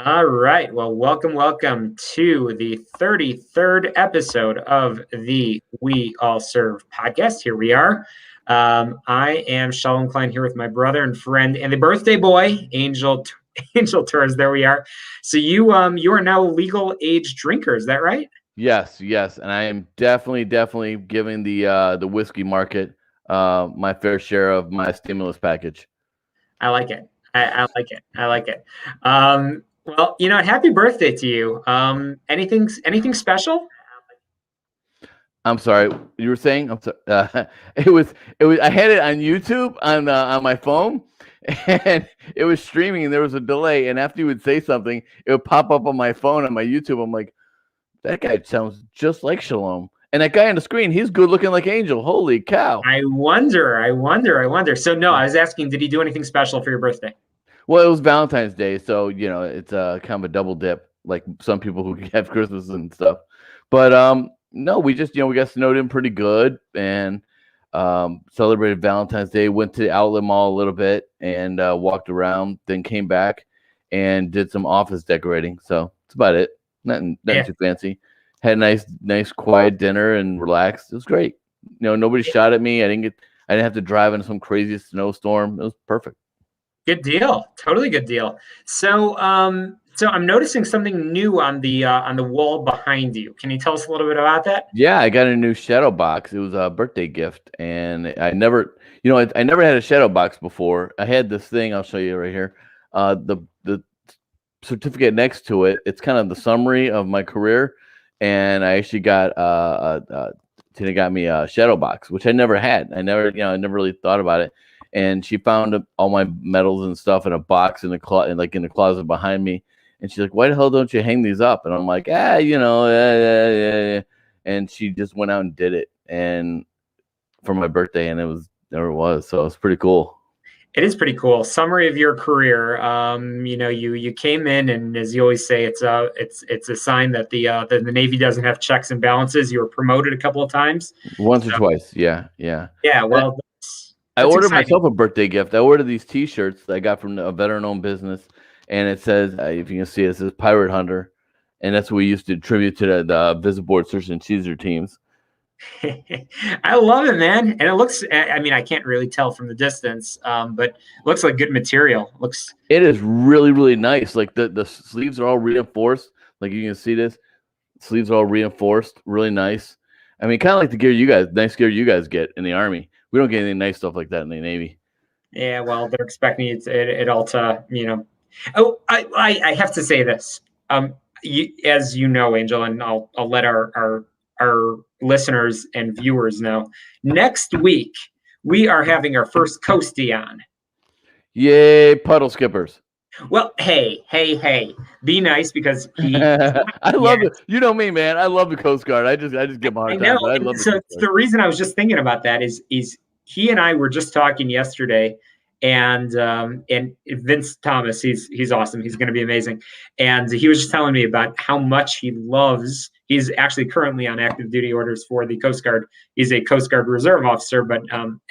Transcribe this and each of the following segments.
All right. Well, welcome to the 33rd episode of the We All Serve podcast. Here we are. I am Shalom Klein here with my brother and friend and the birthday boy, Angel Torres. There we are. So you are now a legal age drinker. Is that right? Yes, and I am definitely giving the whiskey market my fair share of my stimulus package. I like it. I like it. Well, happy birthday to you. Anything special? I'm sorry, you were saying? I'm sorry. It was. I had it on YouTube on my phone, and it was streaming, and there was a delay. And after you would say something, it would pop up on my phone on my YouTube. I'm like, that guy sounds just like Shalom. And that guy on the screen, he's good looking like Angel. Holy cow! I wonder. So no, I was asking, did he do anything special for your birthday? Well, it was Valentine's Day, so it's kind of a double dip, like some people who have Christmas and stuff. But no, we just we got snowed in pretty good and celebrated Valentine's Day. Went to the outlet mall a little bit and walked around, then came back and did some office decorating. So that's about it. Nothing too fancy. Had a nice quiet dinner and relaxed. It was great. Nobody shot at me. I didn't have to drive in some crazy snowstorm. It was perfect. Good deal. Totally good deal. So I'm noticing something new on the wall behind you. Can you tell us a little bit about that? Yeah, I got a new shadow box. It was a birthday gift, and I never had a shadow box before. I had this thing. I'll show you right here. The certificate next to it. It's kind of the summary of my career, and I actually got Tina got me a shadow box, which I never had. I never really thought about it. And she found all my medals and stuff in a box in the closet behind me. And she's like, "Why the hell don't you hang these up?" And I'm like, yeah. And she just went out and did it, and for my birthday, and there it was. So it's pretty cool. It is pretty cool. Summary of your career. You came in, and as you always say, it's a sign that the Navy doesn't have checks and balances. You were promoted a couple of times, once or twice. Yeah. Well. I ordered myself a birthday gift. I ordered these T-shirts that I got from a veteran-owned business, and it says, if you can see it says Pirate Hunter, and that's what we used to tribute to the Visiboard Search and Seizure teams. I love it, man. And it looks, I can't really tell from the distance, but it looks like good material. It is really, really nice. Like the sleeves are all reinforced. Like you can see this. Sleeves are all reinforced. Really nice. I mean, kind of like the nice gear you guys get in the Army. We don't get any nice stuff like that in the Navy. Yeah, well, they're expecting it all to, Oh, I have to say this. As you know, Angel, and I'll let our listeners and viewers know. Next week, we are having our first coastie on. Yay, puddle skippers. Well, hey, be nice because I love it. You know me, man. I love the Coast Guard. I just give my hard time. I love so the reason I was just thinking about that is he and I were just talking yesterday, and Vince Thomas, he's awesome. He's going to be amazing. And he was just telling me about how much he loves. He's actually currently on active duty orders for the Coast Guard. He's a Coast Guard reserve officer, but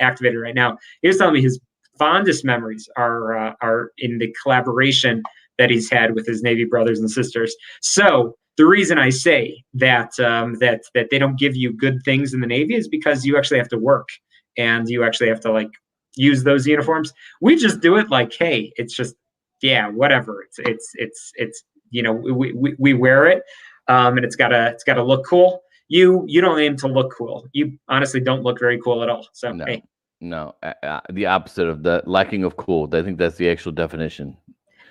activated right now. He was telling me his fondest memories are in the collaboration that he's had with his Navy brothers and sisters. So the reason I say that that they don't give you good things in the Navy is because you actually have to work and you actually have to use those uniforms. We just do it like, hey, it's just whatever. It's we wear it and it's gotta look cool. You don't aim to look cool. You honestly don't look very cool at all. So no. Hey. No, the opposite of the lacking of cool. I think that's the actual definition.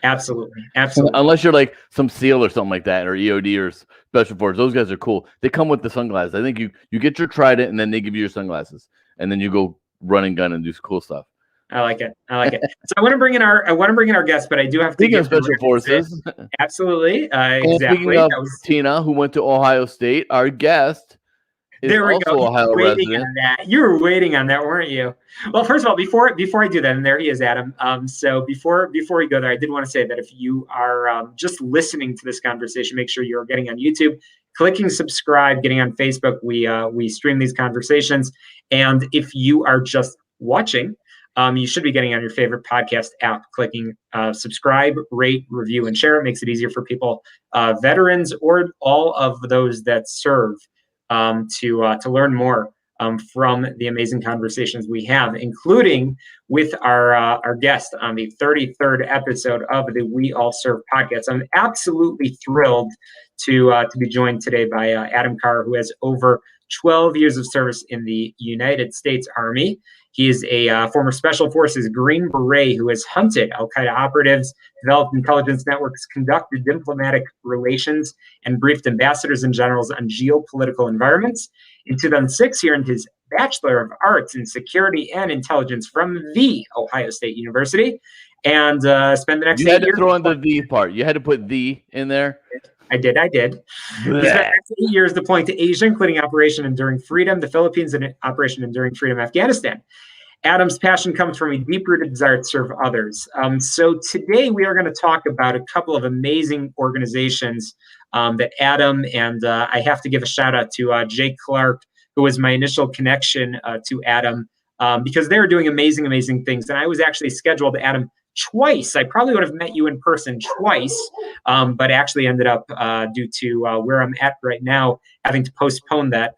Absolutely. Unless you're like some SEAL or something like that, or EOD or Special Forces, those guys are cool. They come with the sunglasses. I think you get your Trident, and then they give you your sunglasses, and then you go run and gun and do cool stuff. I like it. So I want to bring in our guests, but I do have to speaking of Special Forces. Absolutely. Exactly. Speaking of Tina, who went to Ohio State, our guest. There we go. You were waiting on that, weren't you? Well, first of all, before I do that, and there he is, Adam. So before we go there, I did want to say that if you are just listening to this conversation, make sure you're getting on YouTube, clicking subscribe, getting on Facebook. We stream these conversations, and if you are just watching, you should be getting on your favorite podcast app, clicking subscribe, rate, review, and share. It makes it easier for people, veterans or all of those that serve, to learn more from the amazing conversations we have, including with our guest on the 33rd episode of the We All Serve podcast. I'm absolutely thrilled to be joined today by Adam Carr, who has over 12 years of service in the United States Army. He is a former Special Forces Green Beret who has hunted al-Qaeda operatives, developed intelligence networks, conducted diplomatic relations, and briefed ambassadors and generals on geopolitical environments. In 2006, he earned his Bachelor of Arts in Security and Intelligence from The Ohio State University, and spent the next 8 years... You had to throw in the "the" part. You had to put "the" in there. I did. He spent the next 8 years deploying to Asia, including Operation Enduring Freedom, the Philippines, and Operation Enduring Freedom, Afghanistan. Adam's passion comes from a deep-rooted desire to serve others. So today we are going to talk about a couple of amazing organizations that Adam, and I have to give a shout out to Jake Clark, who was my initial connection to Adam, because they're doing amazing, amazing things. And I was actually scheduled, Adam, twice. I probably would have met you in person twice, but actually ended up, due to where I'm at right now, having to postpone that.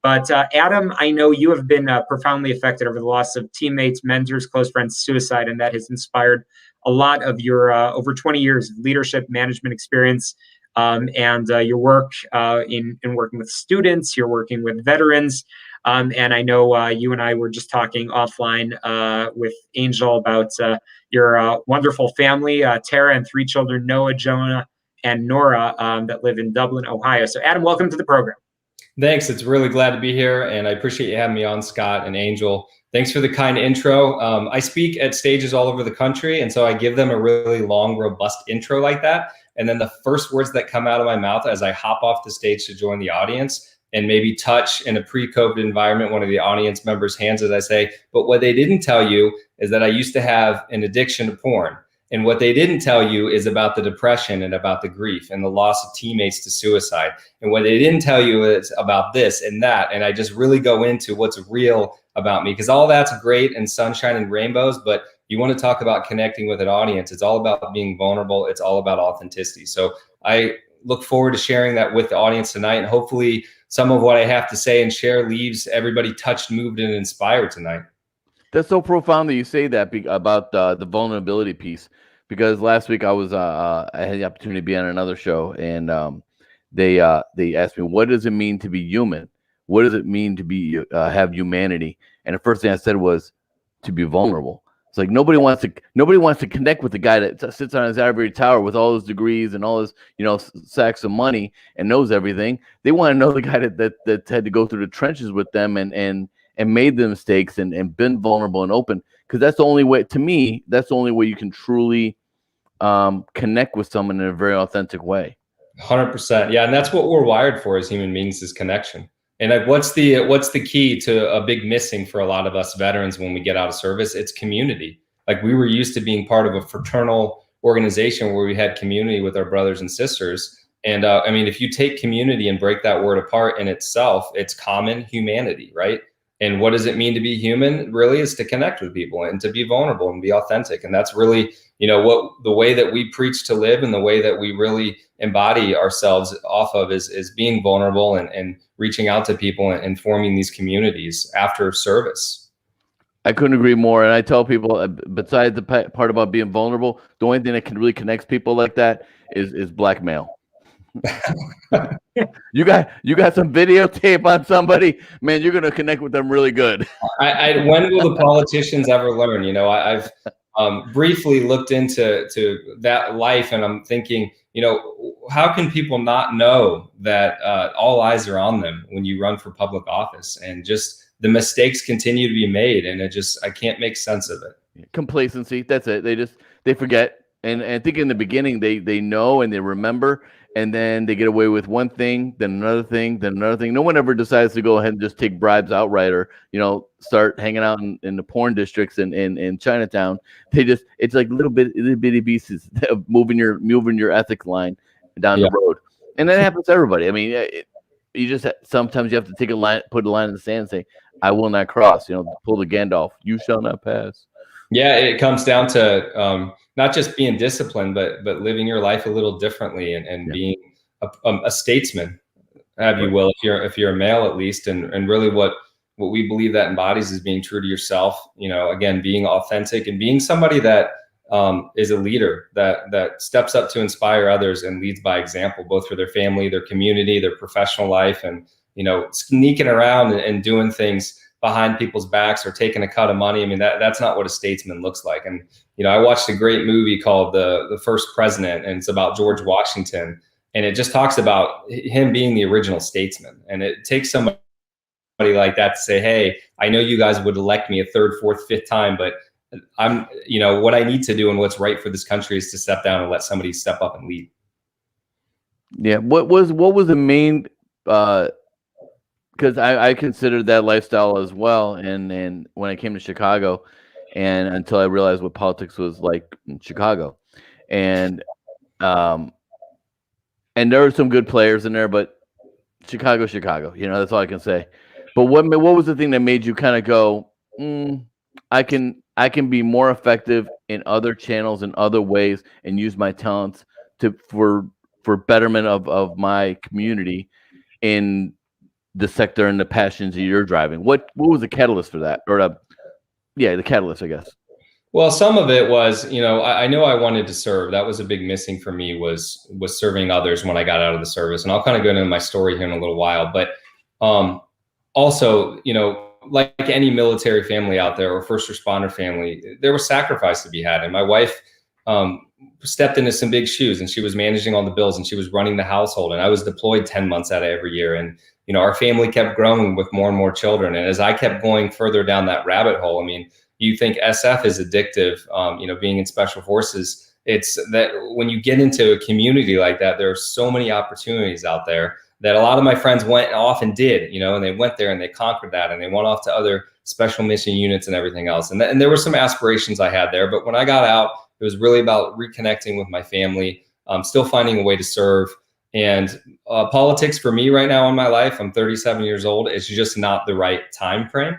But Adam, I know you have been profoundly affected over the loss of teammates, mentors, close friends, suicide, and that has inspired a lot of your over 20 years of leadership management experience, and your work in working with students, you're working with veterans. And I know you and I were just talking offline with Angel about your wonderful family, Tara, and 3 children, Noah, Jonah, and Nora, that live in Dublin, Ohio. So Adam, welcome to the program. Thanks. It's really glad to be here, and I appreciate you having me on, Scott and Angel. Thanks for the kind intro. I speak at stages all over the country, and so I give them a really long, robust intro like that. And then the first words that come out of my mouth as I hop off the stage to join the audience and maybe touch in a pre-COVID environment one of the audience members' hands as I say, but what they didn't tell you is that I used to have an addiction to porn. And what they didn't tell you is about the depression and about the grief and the loss of teammates to suicide. And what they didn't tell you is about this and that. And I just really go into what's real about me, because all that's great and sunshine and rainbows, but you want to talk about connecting with an audience. It's all about being vulnerable. It's all about authenticity. So I look forward to sharing that with the audience tonight. And hopefully some of what I have to say and share leaves everybody touched, moved, and inspired tonight. That's so profound that you say that about the vulnerability piece, because last week I had the opportunity to be on another show, and they asked me, what does it mean to be human? What does it mean to be have humanity? And the first thing I said was to be vulnerable. It's like nobody wants to connect with the guy that sits on his ivory tower with all his degrees and all his sacks of money and knows everything. They want to know the guy that had to go through the trenches with them and made the mistakes and been vulnerable and open, because that's the only way, to me, that's the only way you can truly connect with someone in a very authentic way. 100%. Yeah. And that's what we're wired for as human beings, is connection. And like, what's the key to a big missing for a lot of us veterans when we get out of service? It's community. Like, we were used to being part of a fraternal organization where we had community with our brothers and sisters. And I mean, if you take community and break that word apart in itself, it's common humanity, right? And what does it mean to be human? Really is to connect with people and to be vulnerable and be authentic. And that's really, what the way that we preach to live, and the way that we really embody ourselves off of is being vulnerable and reaching out to people and forming these communities after service. I couldn't agree more. And I tell people, besides the part about being vulnerable, the only thing that can really connect people like that is blackmail. You got some videotape on somebody, man, you're gonna connect with them really good. When will the politicians ever learn? I've briefly looked into that life, and I'm thinking, how can people not know that all eyes are on them when you run for public office, and just the mistakes continue to be made, and I can't make sense of it. Complacency, that's it. They forget. And I think in the beginning they know and they remember, and then they get away with one thing, then another thing, then another thing. No one ever decides to go ahead and just take bribes outright, or start hanging out in the porn districts in Chinatown. It's like little bitty pieces of moving your ethic line down the road, and that happens to everybody. I mean, sometimes you have to take a line, put a line in the sand and say, I will not cross, pull the Gandalf, you shall not pass. Yeah, it comes down to not just being disciplined, but living your life a little differently and being a statesman, have you will, if you're a male at least, and really what we believe that embodies is being true to yourself. Again, being authentic and being somebody that is a leader that steps up to inspire others and leads by example, both for their family, their community, their professional life, and sneaking around and doing things behind people's backs or taking a cut of money. I mean, that's not what a statesman looks like. And I watched a great movie called The First President, and it's about George Washington, and it just talks about him being the original statesman. And it takes somebody like that to say, hey, I know you guys would elect me a third, fourth, fifth time, but I'm, what I need to do and what's right for this country is to step down and let somebody step up and lead. Yeah. What was the main, because I considered that lifestyle as well. And when I came to Chicago, and until I realized what politics was like in Chicago, and there were some good players in there, but Chicago, that's all I can say. But what was the thing that made you kind of go, I can be more effective in other channels and other ways and use my talents for betterment of my community in the sector and the passions that you're driving? What was the catalyst for that? Or the catalyst, I guess. Well, some of it was, I know I wanted to serve. That was a big missing for me, was serving others when I got out of the service. And I'll kind of go into my story here in a little while. But also, like any military family out there or first responder family, there was sacrifice to be had. And my wife stepped into some big shoes, and she was managing all the bills, and she was running the household. And I was deployed 10 months out of every year. And our family kept growing with more and more children. And as I kept going further down that rabbit hole, I mean, you think SF is addictive, being in special forces. It's that when you get into a community like that, there are so many opportunities out there that a lot of my friends went off and did, and they went there and they conquered that, and they went off to other special mission units and everything else. And there were some aspirations I had there, but when I got out, it was really about reconnecting with my family, still finding a way to serve. And politics for me right now in my life, I'm 37 years old. It's just not the right time frame.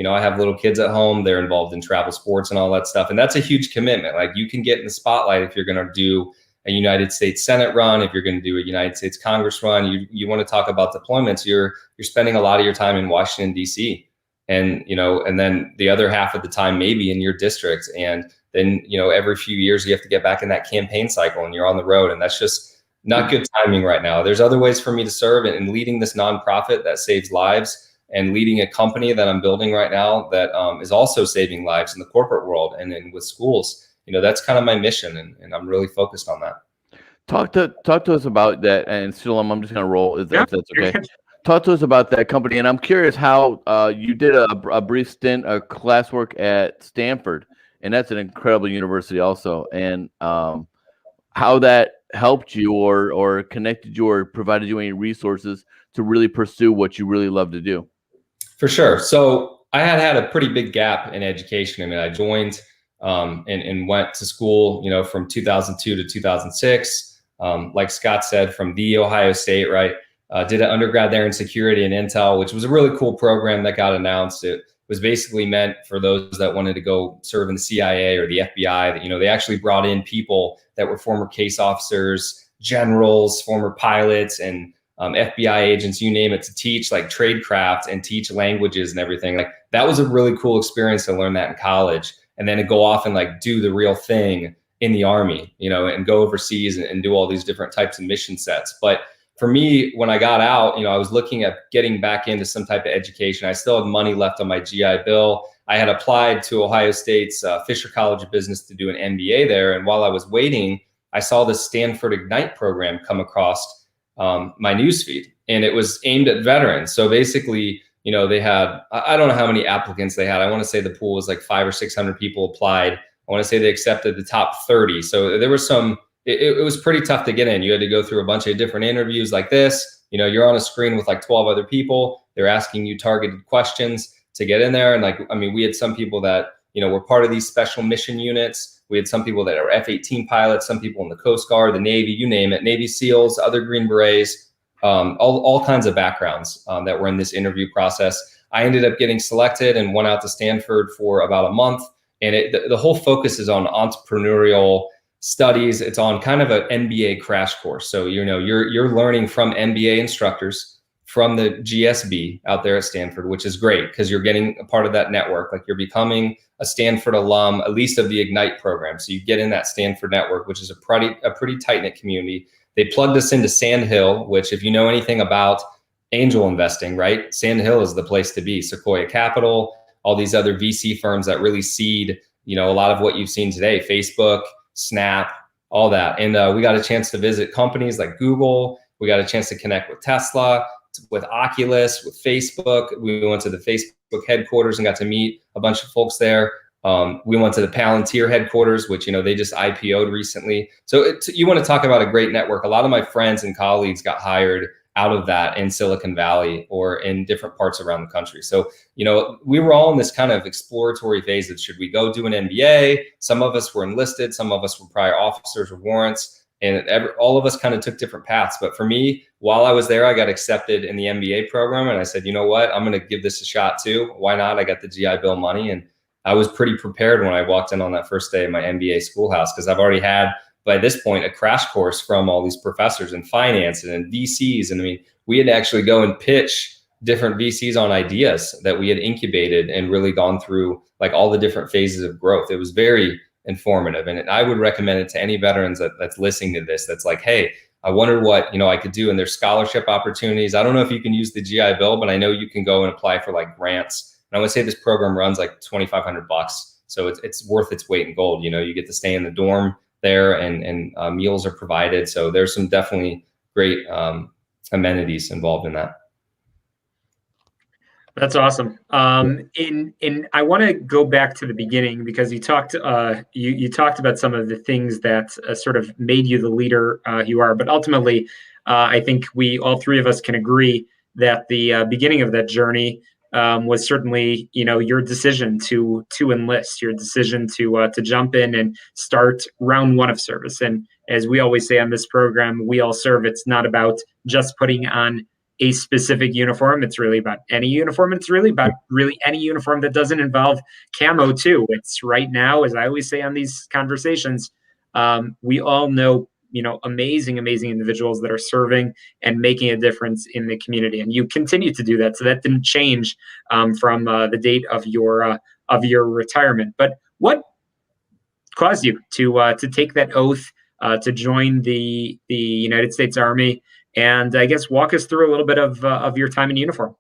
I have little kids at home. They're involved in travel sports and all that stuff. And that's a huge commitment. Like, you can get in the spotlight if you're going to do a United States Senate run, if you're going to do a United States Congress run. You want to talk about deployments. You're spending a lot of your time in Washington, D.C. And, and then the other half of the time maybe in your district. And then, every few years you have to get back in that campaign cycle and you're on the road. And that's just not good timing right now. There's other ways for me to serve, and leading this nonprofit that saves lives, and leading a company that I'm building right now that is also saving lives in the corporate world and with schools. That's kind of my mission, and I'm really focused on that. Talk to us about that. And Shalom, I'm just going to roll if that's okay. Talk to us about that company. And I'm curious how you did a brief stint of classwork at Stanford, and that's an incredible university also. And how that helped you or connected you or provided you any resources to really pursue what you really love to do. For sure. So I had a pretty big gap in education. I mean, I joined and went to school, from 2002 to 2006. Like Scott said, from the Ohio State, right? Did an undergrad there in security and intel, which was a really cool program that got announced. It was basically meant for those that wanted to go serve in the CIA or the FBI. That, they actually brought in people that were former case officers, generals, former pilots, and FBI agents, you name it, to teach like tradecraft and teach languages and everything. Like, that was a really cool experience to learn that in college, and then to go off and like do the real thing in the Army, and go overseas and do all these different types of mission sets. But for me, when I got out, I was looking at getting back into some type of education. I still had money left on my GI Bill. I had applied to Ohio State's Fisher College of Business to do an MBA there. And while I was waiting, I saw this Stanford Ignite program come across my newsfeed, and it was aimed at veterans. So basically, they had, I don't know how many applicants they had. I want to say the pool was like 500 or 600 people applied. I want to say they accepted the top 30. So there was it was pretty tough to get in. You had to go through a bunch of different interviews like this. You're on a screen with like 12 other people. They're asking you targeted questions to get in there. And we had some people that, were part of these special mission units. We had some people that are F-18 pilots, some people in the Coast Guard, the Navy, you name it, Navy SEALs, other Green Berets. all kinds of backgrounds that were in this interview process. I ended up getting selected and went out to Stanford for about a month. And the whole focus is on entrepreneurial studies. It's on kind of an MBA crash course. So, you're learning from MBA instructors from the GSB out there at Stanford, which is great because you're getting a part of that network. Like, you're becoming a Stanford alum, at least of the Ignite program. So you get in that Stanford network, which is a pretty tight-knit community. They plugged us into Sand Hill, which, if you know anything about angel investing, right? Sand Hill is the place to be. Sequoia Capital, all these other VC firms that really seed, a lot of what you've seen today, Facebook, Snap, all that. And we got a chance to visit companies like Google. We got a chance to connect with Tesla, with Oculus, with Facebook. We went to the Facebook headquarters and got to meet a bunch of folks there. We went to the Palantir headquarters, which, they just IPO'd recently. So you want to talk about a great network. A lot of my friends and colleagues got hired out of that in Silicon Valley or in different parts around the country. So, we were all in this kind of exploratory phase of, should we go do an MBA? Some of us were enlisted, some of us were prior officers or warrants, and all of us kind of took different paths. But for me, while I was there, I got accepted in the MBA program, and I said, you know what, I'm going to give this a shot too. Why not? I got the GI Bill money, and I was pretty prepared when I walked in on that first day of my MBA schoolhouse, because I've already had, by this point, a crash course from all these professors in finance and in VCs. And I mean, we had to actually go and pitch different VCs on ideas that we had incubated and really gone through like all the different phases of growth. It was very informative. And I would recommend it to any veterans that's listening to this, that's like, hey, I wonder what, I could do. And there's scholarship opportunities. I don't know if you can use the GI Bill, but I know you can go and apply for like grants. And I would say this program runs like $2,500. So it's worth its weight in gold. You get to stay in the dorm there, and meals are provided. So there's some definitely great amenities involved in that. That's awesome. And I want to go back to the beginning, because you talked about some of the things that sort of made you the leader you are. But ultimately, I think all three of us can agree that the beginning of that journey was certainly, your decision to enlist, your decision to jump in and start round one of service. And as we always say on this program, we all serve. It's not about just putting on a specific uniform. It's really about any uniform. It's really about any uniform that doesn't involve camo too. It's right now, as I always say on these conversations, we all know, amazing individuals that are serving and making a difference in the community. And you continue to do that. So that didn't change from the date of your retirement. But what caused you to take that oath to join the United States Army? And I guess walk us through a little bit of your time in uniform.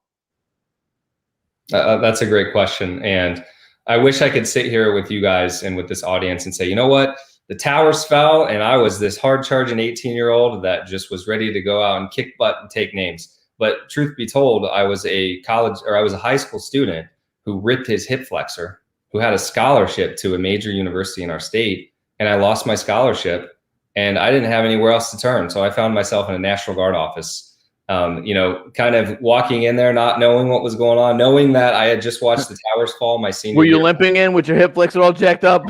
That's a great question. And I wish I could sit here with you guys and with this audience and say, you know what? The towers fell, and I was this hard-charging 18-year-old that just was ready to go out and kick butt and take names. But truth be told, I was a high school student who ripped his hip flexor, who had a scholarship to a major university in our state, and I lost my scholarship, and I didn't have anywhere else to turn. So I found myself in a National Guard office, kind of walking in there, not knowing what was going on, knowing that I had just watched the towers fall my senior year. Were you limping in with your hip flexor all jacked up?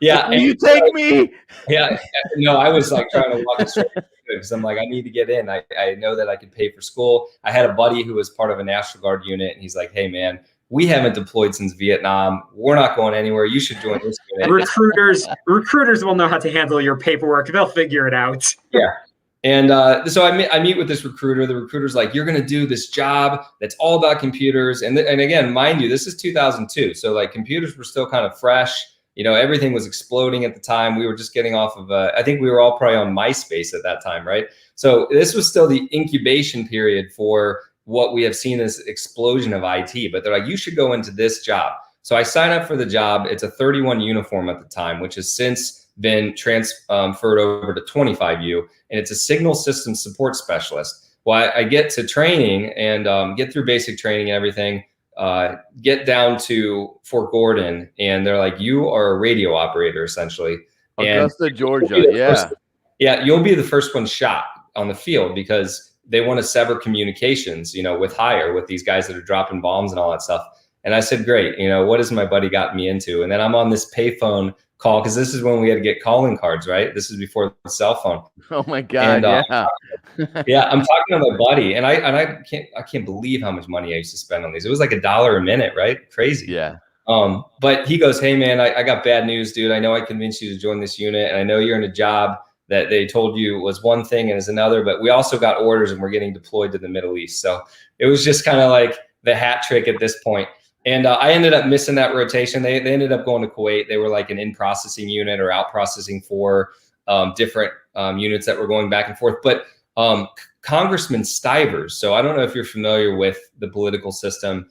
Yeah. Will you take me? Yeah. No, I was like trying to walk straight because I'm like, I need to get in. I know that I could pay for school. I had a buddy who was part of a National Guard unit, and he's like, hey, man, we haven't deployed since Vietnam. We're not going anywhere. You should join this unit. Recruiters will know how to handle your paperwork. They'll figure it out. Yeah. And so I meet with this recruiter. The recruiter's like, you're going to do this job that's all about computers. And again, mind you, this is 2002. So like computers were still kind of fresh. Everything was exploding at the time. We were just getting off of, I think we were all probably on MySpace at that time, right? So this was still the incubation period for what we have seen as explosion of IT. But they're like, you should go into this job. So I signed up for the job. It's a 31 uniform at the time, which has since been transferred over to 25U. And it's a signal system support specialist. Well, I get to training and get through basic training and everything. Get down to Fort Gordon, and they're like, you are a radio operator essentially. Augusta, Georgia. Yeah. You'll be the first one shot on the field because they want to sever communications, with with these guys that are dropping bombs and all that stuff. And I said, great. What has my buddy got me into? And then I'm on this payphone call, because this is when we had to get calling cards, right? This is before the cell phone. Oh my God! And, yeah, yeah. I'm talking to my buddy, and I can't believe how much money I used to spend on these. It was like $1 a minute, right? Crazy. Yeah. But he goes, hey man, I got bad news, dude. I know I convinced you to join this unit, and I know you're in a job that they told you was one thing and is another, but we also got orders and we're getting deployed to the Middle East. So it was just kind of like the hat trick at this point. And I ended up missing that rotation. They ended up going to Kuwait. They were like an in-processing unit or out-processing for different units that were going back and forth. But Congressman Stivers, so I don't know if you're familiar with the political system.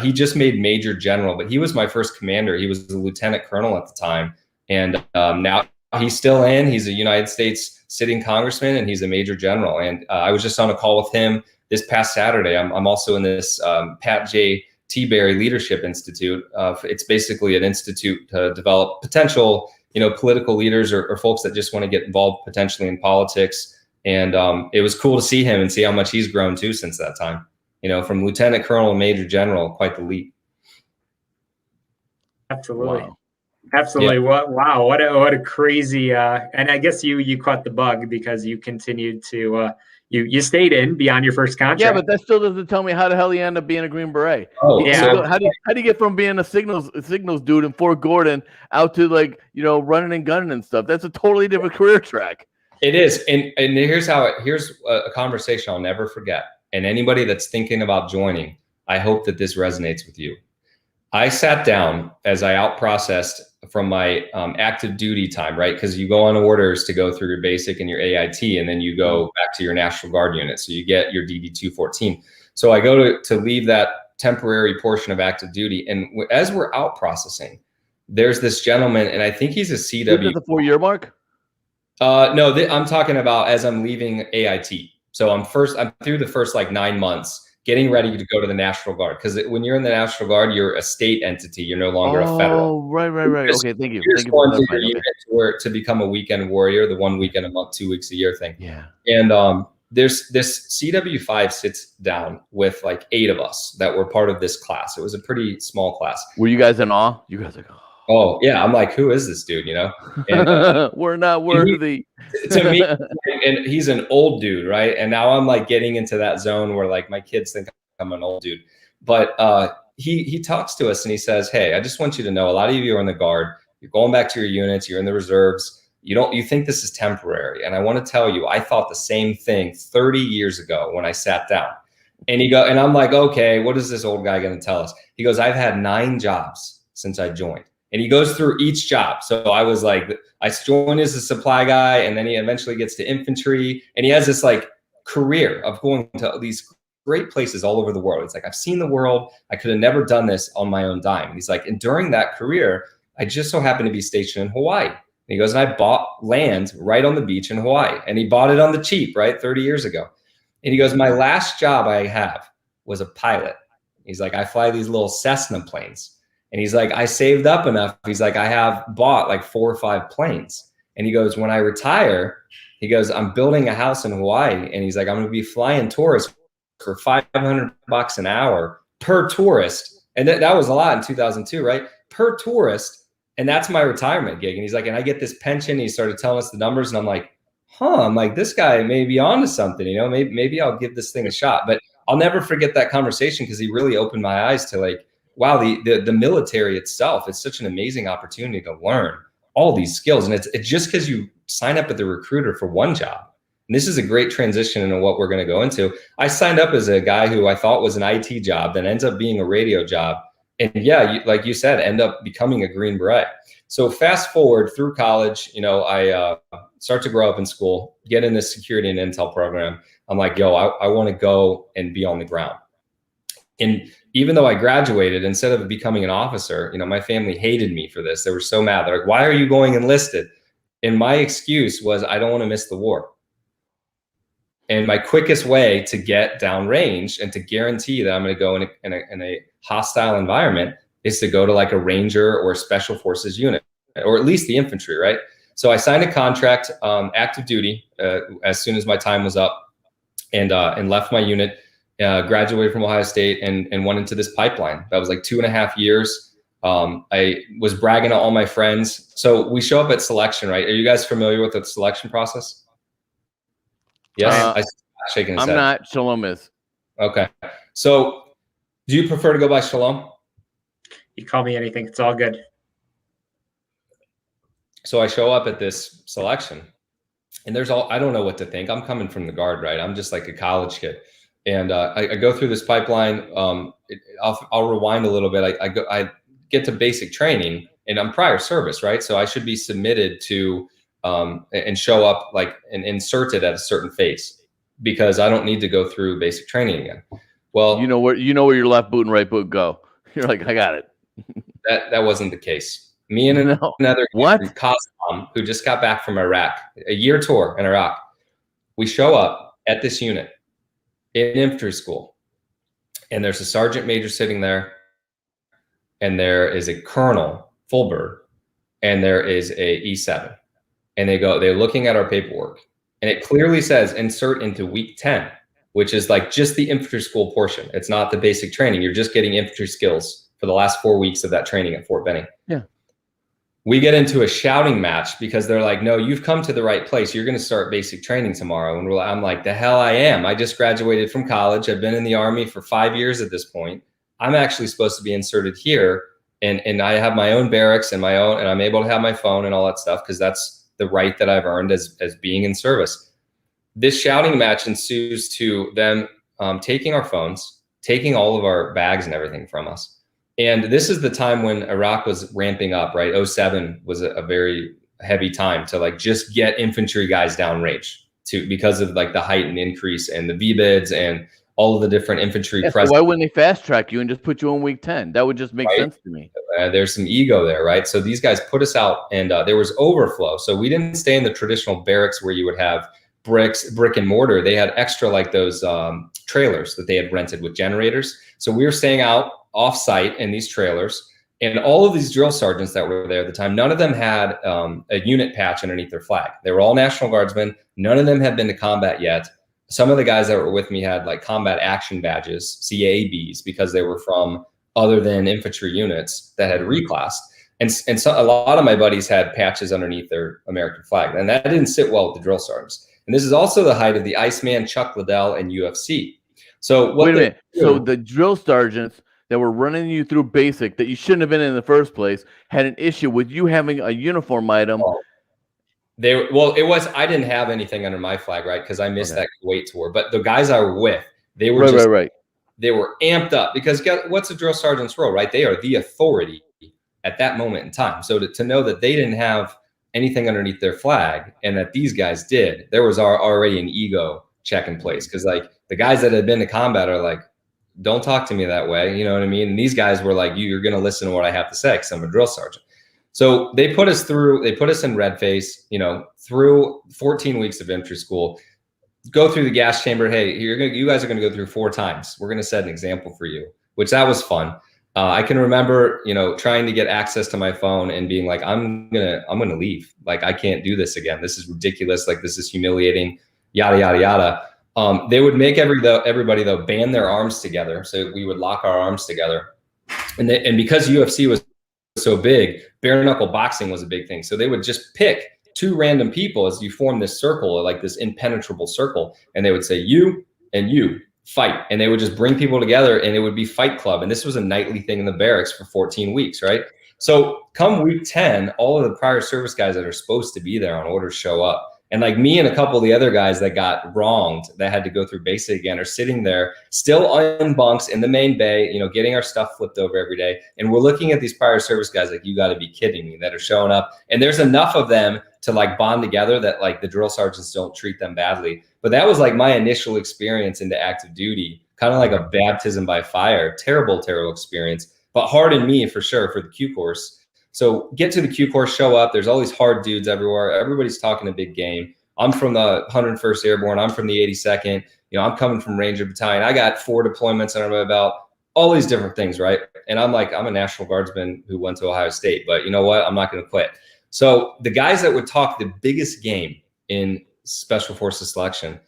He just made Major General, but he was my first commander. He was a lieutenant colonel at the time. And now he's still in. He's a United States sitting congressman, and he's a Major General. And I was just on a call with him this past Saturday. I'm also in this Pat J. T-Berry Leadership Institute. It's basically an institute to develop potential, political leaders or folks that just want to get involved potentially in politics. And it was cool to see him and see how much he's grown too since that time. From lieutenant colonel to major general, quite the leap. Absolutely. Wow. Absolutely. Yeah. Wow. What a crazy, and I guess you caught the bug because you continued to, you stayed in beyond your first contract. Yeah, but that still doesn't tell me how the hell you end up being a Green Beret. Oh, yeah. So, how do you get from being a signals dude in Fort Gordon out to running and gunning and stuff? That's a totally different career track. It is. And here's a conversation I'll never forget. And anybody that's thinking about joining, I hope that this resonates with you. I sat down as I out-processed from my active duty time, right? Because you go on orders to go through your basic and your AIT, and then you go back to your National Guard unit. So you get your DD-214. So I go to leave that temporary portion of active duty. And as we're out-processing, there's this gentleman, and I think he's a CW. Is it the 4-year mark? No, I'm talking about as I'm leaving AIT. So I'm through the first 9 months getting ready to go to the National Guard. Because when you're in the National Guard, you're a state entity. You're no longer a federal. Oh, right. Okay, thank you. Thank you for for that. to become a weekend warrior, the 1 weekend a month, 2 weeks a year thing. Yeah. And there's this CW5 sits down with 8 of us that were part of this class. It was a pretty small class. Were you guys in awe? You guys like, oh yeah, I'm like, who is this dude? And, we're not worthy. To me, and he's an old dude, right? And now I'm getting into that zone where my kids think I'm an old dude. But he talks to us and he says, hey, I just want you to know, a lot of you are in the Guard. You're going back to your units. You're in the reserves. You think this is temporary. And I want to tell you, I thought the same thing 30 years ago when I sat down. And and I'm like, okay, what is this old guy going to tell us? He goes, I've had 9 jobs since I joined. And he goes through each job. So I was like, I joined as a supply guy, and then he eventually gets to infantry. And he has this career of going to these great places all over the world. It's I've seen the world. I could have never done this on my own dime. And he's like, and during that career, I just so happened to be stationed in Hawaii. And he goes, and I bought land right on the beach in Hawaii. And he bought it on the cheap, right? 30 years ago. And he goes, my last job I have was a pilot. He's like, I fly these little Cessna planes. And he's like, I saved up enough. He's like, I have bought 4 or 5 planes. And he goes, when I retire, he goes, I'm building a house in Hawaii. And he's like, I'm going to be flying tourists for $500 an hour per tourist. And that was a lot in 2002, right? Per tourist. And that's my retirement gig. And he's like, and I get this pension. He started telling us the numbers. And I'm like, I'm like, this guy may be onto something, maybe I'll give this thing a shot. But I'll never forget that conversation because he really opened my eyes to wow, the military itself is such an amazing opportunity to learn all these skills. And it's just because you sign up at the recruiter for one job. And this is a great transition into what we're going to go into. I signed up as a guy who I thought was an IT job, then ends up being a radio job. And yeah, like you said, end up becoming a Green Beret. So fast forward through college, I start to grow up in school, get in this security and intel program. I'm like, yo, I want to go and be on the ground. And even though I graduated, instead of becoming an officer, my family hated me for this. They were so mad. They're like, why are you going enlisted? And my excuse was, I don't want to miss the war. And my quickest way to get downrange and to guarantee that I'm going to go in a hostile environment is to go to a Ranger or a Special Forces unit, or at least the infantry, right? So I signed a contract, active duty, as soon as my time was up, and left my unit. Graduated from Ohio State and went into this pipeline. That was 2.5 years. I was bragging to all my friends. So we show up at selection, right? Are you guys familiar with the selection process? Yes, I shaking his I'm head. not. Shalom is. Okay. So do you prefer to go by Shalom? You call me anything. It's all good. So I show up at this selection and I don't know what to think. I'm coming from the Guard, right? I'm just like a college kid. And I go through this pipeline. I'll rewind a little bit. I get to basic training and I'm prior service, right? So I should be submitted to and show up like and inserted at a certain phase because I don't need to go through basic training again. Well, you know where your left boot and right boot go. You're like, I got it. That wasn't the case. Me and another Qaeda who just got back from Iraq, a year tour in Iraq. We show up at this unit in infantry school, and there's a sergeant major sitting there, and there is a colonel full bird, and there is a E7, and they're looking at our paperwork, and it clearly says insert into week 10, which is like just the infantry school portion. It's not the basic training. You're just getting infantry skills for the last 4 weeks of that training at Fort Benning. Yeah. We get into a shouting match because they're like, no, you've come to the right place. You're going to start basic training tomorrow. And I'm like, the hell I am. I just graduated from college. I've been in the Army for 5 years at this point. I'm actually supposed to be inserted here. And I have my own barracks and and I'm able to have my phone and all that stuff because that's the right that I've earned as being in service. This shouting match ensues to them taking our phones, taking all of our bags and everything from us. And this is the time when Iraq was ramping up, right? 2007 was a very heavy time to like just get infantry guys downrange because of like the heightened increase and the VBIDs and all of the different infantry. Yeah, so why wouldn't they fast track you and just put you on week 10? That would just make sense to me. There's some ego there, right? So these guys put us out and there was overflow. So we didn't stay in the traditional barracks where you would have brick and mortar. They had extra like those trailers that they had rented with generators. So we were staying out off-site in these trailers, and all of these drill sergeants that were there at the time, none of them had a unit patch underneath their flag. They were all National Guardsmen. None of them had been to combat yet. Some of the guys that were with me had like combat action badges, CABs, because they were from other than infantry units that had reclassed. And so a lot of my buddies had patches underneath their American flag, and that didn't sit well with the drill sergeants. And this is also the height of the Iceman, Chuck Liddell, and UFC. So wait a minute. So the drill sergeants that were running you through basic that you shouldn't have been in the first place had an issue with you having a uniform item. I didn't have anything under my flag, right? Because I missed that Kuwait tour. But the guys I were with, they were they were amped up because what's a drill sergeant's role, right? They are the authority at that moment in time. So to know that they didn't have anything underneath their flag and that these guys did, there was already an ego check in place. Because like the guys that had been to combat are like, don't talk to me that way. You know what I mean? And these guys were like, you're going to listen to what I have to say because I'm a drill sergeant. So they put us in red face, through 14 weeks of infantry school, go through the gas chamber. Hey, you guys are going to go through 4 times. We're going to set an example for you, which that was fun. I can remember, trying to get access to my phone and being like, I'm going to leave. Like, I can't do this again. This is ridiculous. Like, this is humiliating, yada, yada, yada. They would make everybody though band their arms together, so we would lock our arms together, and because UFC was so big, bare knuckle boxing was a big thing. So they would just pick 2 random people as you form this circle, like this impenetrable circle, and they would say you and you fight, and they would just bring people together, and it would be Fight Club, and this was a nightly thing in the barracks for 14 weeks, right? So come week 10, all of the prior service guys that are supposed to be there on orders show up. And like me and a couple of the other guys that got wronged, that had to go through basic again, are sitting there still on bunks in the main bay, getting our stuff flipped over every day. And we're looking at these prior service guys like, you got to be kidding me, that are showing up. And there's enough of them to like bond together that like the drill sergeants don't treat them badly. But that was like my initial experience into active duty, kind of like a baptism by fire. Terrible, terrible experience, but hardened me for sure for the Q course. So get to the Q course, show up. There's all these hard dudes everywhere. Everybody's talking a big game. I'm from the 101st Airborne. I'm from the 82nd. I'm coming from Ranger Battalion. I got 4 deployments under my belt, all these different things, right? And I'm like, I'm a National Guardsman who went to Ohio State, but you know what? I'm not going to quit. So the guys that would talk the biggest game in Special Forces selection,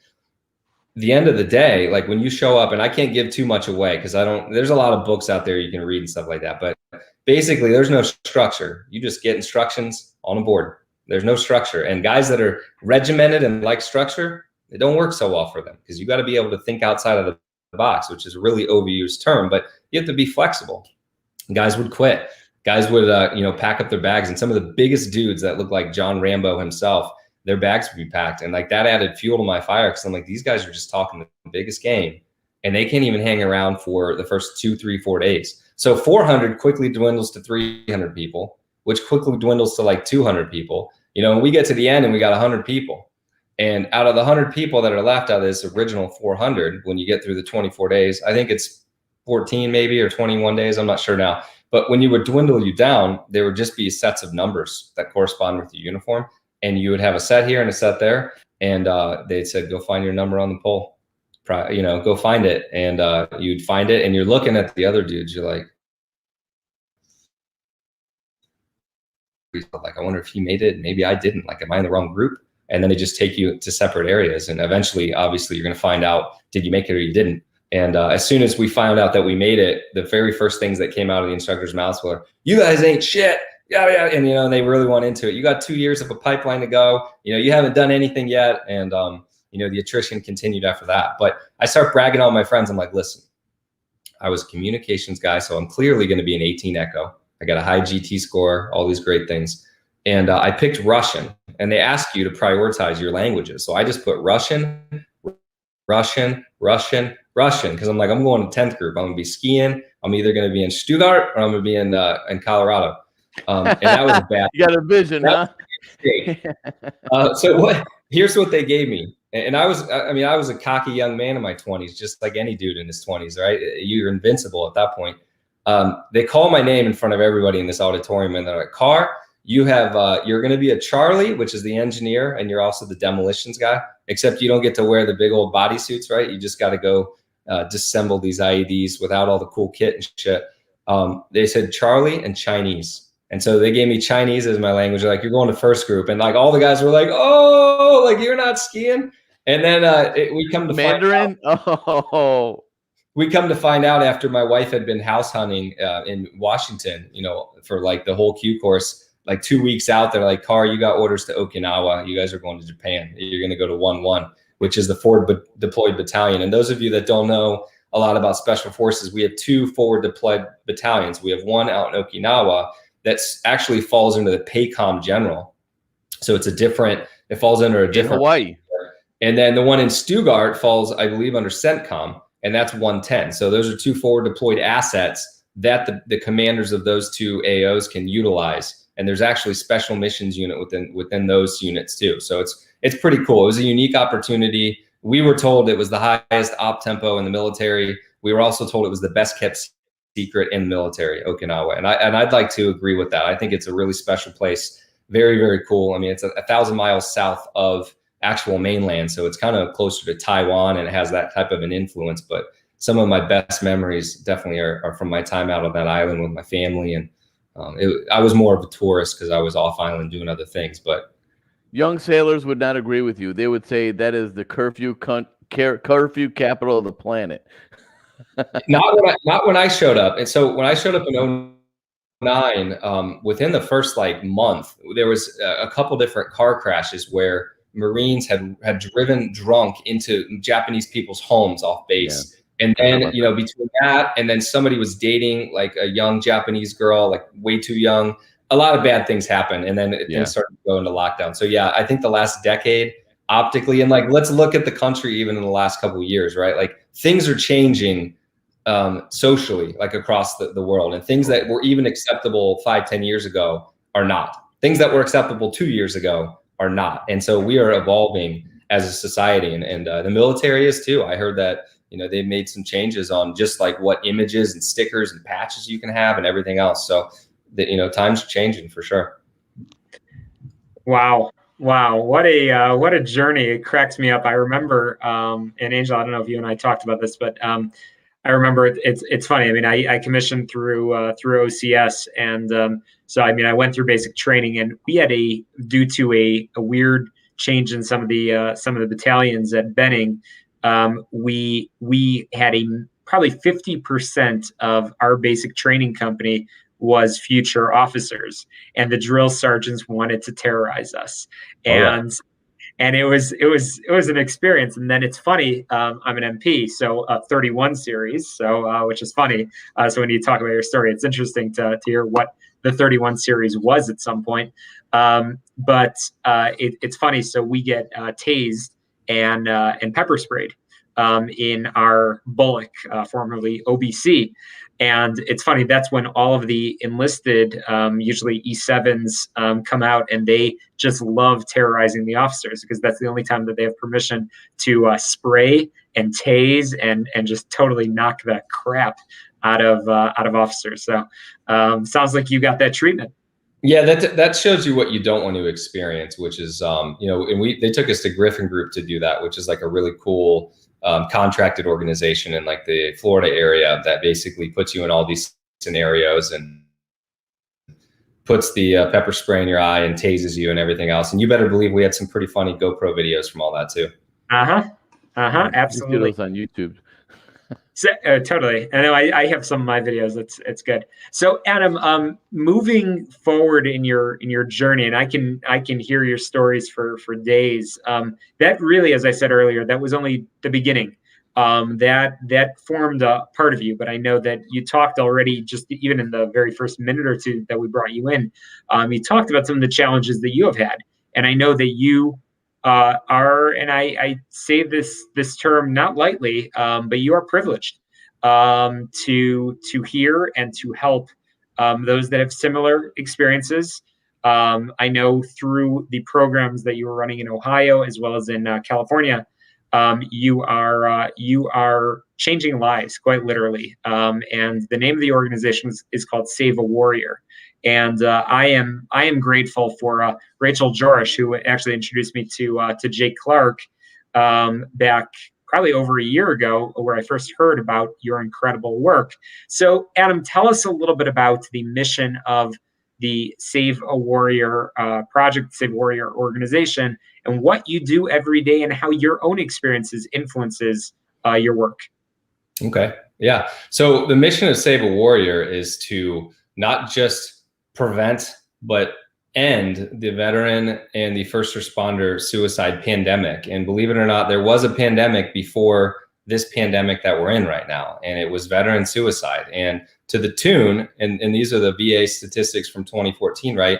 the end of the day, like when you show up, and I can't give too much away because there's a lot of books out there you can read and stuff like that, but basically there's no structure. You just get instructions on a board. There's no structure. And guys that are regimented and like structure, it don't work so well for them, because you got to be able to think outside of the box, which is a really overused term, but you have to be flexible. Guys would quit. Guys would, pack up their bags. And some of the biggest dudes that look like John Rambo himself, their bags would be packed. And like that added fuel to my fire, because I'm like, these guys are just talking the biggest game, and they can't even hang around for the first 2, 3, 4 days. So 400 quickly dwindles to 300 people, which quickly dwindles to like 200 people. And we get to the end and we got 100 people. And out of the 100 people that are left out of this original 400, when you get through the 24 days, I think it's 14 maybe, or 21 days, I'm not sure now. But when you would dwindle you down, there would just be sets of numbers that correspond with your uniform. And you would have a set here and a set there. And they'd said, go find your number on the pole. Go find it. And you'd find it, and you're looking at the other dudes. You're like, I wonder if he made it. Maybe I didn't. Like, am I in the wrong group? And then they just take you to separate areas. And eventually, obviously, you're going to find out, did you make it or you didn't? And as soon as we found out that we made it, the very first things that came out of the instructor's mouths were, you guys ain't shit. Yeah. And, they really went into it. You got 2 years of a pipeline to go. You haven't done anything yet. And, the attrition continued after that. But I start bragging on my friends. I'm like, listen, I was a communications guy, so I'm clearly going to be an 18 Echo. I got a high GT score, all these great things. And I picked Russian, and they ask you to prioritize your languages. So I just put Russian, because I'm like, I'm going to 10th group. I'm going to be skiing. I'm either going to be in Stuttgart or I'm going to be in Colorado. And that was bad. You got a vision, huh? Here's what they gave me. And I was a cocky young man in my 20s, just like any dude in his 20s, right? You're invincible at that point. They call my name in front of everybody in this auditorium, and they're like, Carr, you're going to be a Charlie, which is the engineer, and you're also the demolitions guy, except you don't get to wear the big old bodysuits, right? You just got to go disassemble these IEDs without all the cool kit and shit. They said Charlie and Chinese. And so they gave me Chinese as my language. They're like, you're going to first group. And like all the guys were like, oh, like you're not skiing. And then we come to Mandarin. Find out, we come to find out after my wife had been house hunting in Washington, for like the whole Q course, like 2 weeks out, they're like, Carr, you got orders to Okinawa. You guys are going to Japan. You're going to go to 1-1, which is the forward deployed battalion. And those of you that don't know a lot about special forces, we have 2 forward deployed battalions. We have one out in Okinawa that's actually falls into the PACOM general. So it falls under a different Hawaii. And then the one in Stuttgart falls, I believe, under CENTCOM, and that's 110. So those are 2 forward deployed assets that the commanders of those 2 AOs can utilize. And there's actually special missions unit within those units too. So it's pretty cool. It was a unique opportunity. We were told it was the highest op tempo in the military. We were also told it was the best kept secret in the military, Okinawa. And I'd like to agree with that. I think it's a really special place. Very, very cool. I mean, it's 1,000 miles south of actual mainland. So it's kind of closer to Taiwan, and it has that type of an influence. But some of my best memories definitely are from my time out on that island with my family. And I was more of a tourist because I was off island doing other things. But young sailors would not agree with you. They would say that is the curfew capital of the planet. Not when I showed up. And so when I showed up in 2009, within the first month, there was a couple different car crashes where Marines had driven drunk into Japanese people's homes off base. Yeah. And then, between that and then somebody was dating like a young Japanese girl, like way too young, a lot of bad things happened. And then things started to go into lockdown. So yeah, I think the last decade optically, and let's look at the country even in the last couple of years, right? Like things are changing socially, like across the world, and things that were even acceptable 5-10 years ago are not. Things that were acceptable 2 years ago are not. And so we are evolving as a society, and the military is too. I heard that, they've made some changes on just like what images and stickers and patches you can have and everything else. So times are changing for sure. Wow. What a journey. It cracks me up. I remember, and Angel, I don't know if you and I talked about this, but I remember it's funny. I mean, I commissioned through OCS, and so I mean, I went through basic training, and we had due to a weird change in some of the battalions at Benning, we had probably 50% of our basic training company was future officers, and the drill sergeants wanted to terrorize us. And it was an experience. And then it's funny, I'm an MP, so a 31 series, so which is funny. So when you talk about your story, it's interesting to hear what the 31 series was at some point. But it's funny. So we get tased and pepper sprayed in our Bullock, formerly OBC. And it's funny, that's when all of the enlisted, usually E7s, come out, and they just love terrorizing the officers, because that's the only time that they have permission to spray and tase and just totally knock the crap out of officers. So sounds like you got that treatment. Yeah, that shows you what you don't want to experience, which is, and they took us to Griffin Group to do that, which is like a really cool contracted organization in like the Florida area that basically puts you in all these scenarios and puts the pepper spray in your eye and tases you and everything else. And you better believe we had some pretty funny GoPro videos from all that too. Absolutely. You see those on YouTube. So, totally. I know I have some of my videos. It's good. So Adam, moving forward in your journey, and I can hear your stories for days. That really, as I said earlier, that was only the beginning. That formed a part of you, but I know that you talked already, just even in the very first minute or two that we brought you in. You talked about some of the challenges that you have had, and I know that you are, and I say this term not lightly, but you are privileged to hear and to help those that have similar experiences. I know through the programs that you were running in Ohio as well as in California, you are changing lives quite literally. And the name of the organization is called Save a Warrior. And I am grateful for Rachel Jorish, who actually introduced me to Jake Clark back probably over a year ago, where I first heard about your incredible work. So, Adam, tell us a little bit about the mission of the Save a Warrior project, Save a Warrior organization, and what you do every day, and how your own experiences influences your work. Okay, yeah. So the mission of Save a Warrior is to not just prevent, but end the veteran and the first responder suicide pandemic. And believe it or not, there was a pandemic before this pandemic that we're in right now, and it was veteran suicide. And to the tune, and these are the VA statistics from 2014, right?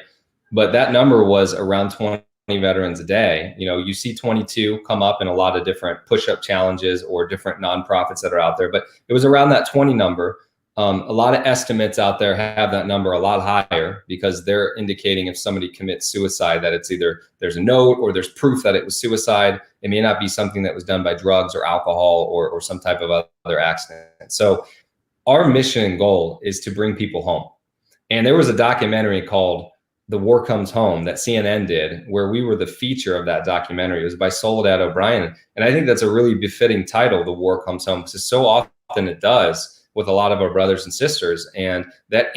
But that number was around 20 veterans a day. You see 22 come up in a lot of different push-up challenges or different nonprofits that are out there, but it was around that 20 number. A lot of estimates out there have that number a lot higher, because they're indicating if somebody commits suicide that it's either there's a note or there's proof that it was suicide. It may not be something that was done by drugs or alcohol or some type of other accident. So our mission and goal is to bring people home. And there was a documentary called The War Comes Home that CNN did, where we were the feature of that documentary. It was by Soledad O'Brien. And I think that's a really befitting title, The War Comes Home, because so often it does with a lot of our brothers and sisters. And that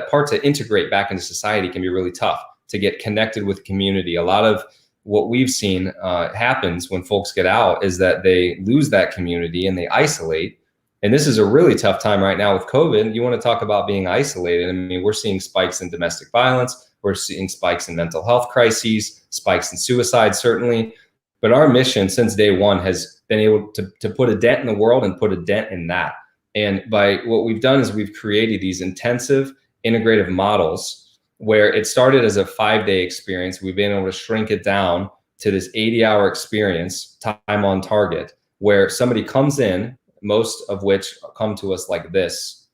part to integrate back into society can be really tough, to get connected with community. A lot of what we've seen happens when folks get out is that they lose that community and they isolate. And this is a really tough time right now with COVID. You want to talk about being isolated. I mean, we're seeing spikes in domestic violence. We're seeing spikes in mental health crises, spikes in suicide, certainly. But our mission since day one has been able to put a dent in the world and put a dent in that. And by what we've done is we've created these intensive integrative models where it started as a 5-day experience. We've been able to shrink it down to this 80-hour experience, time on target, where somebody comes in, most of which come to us like this,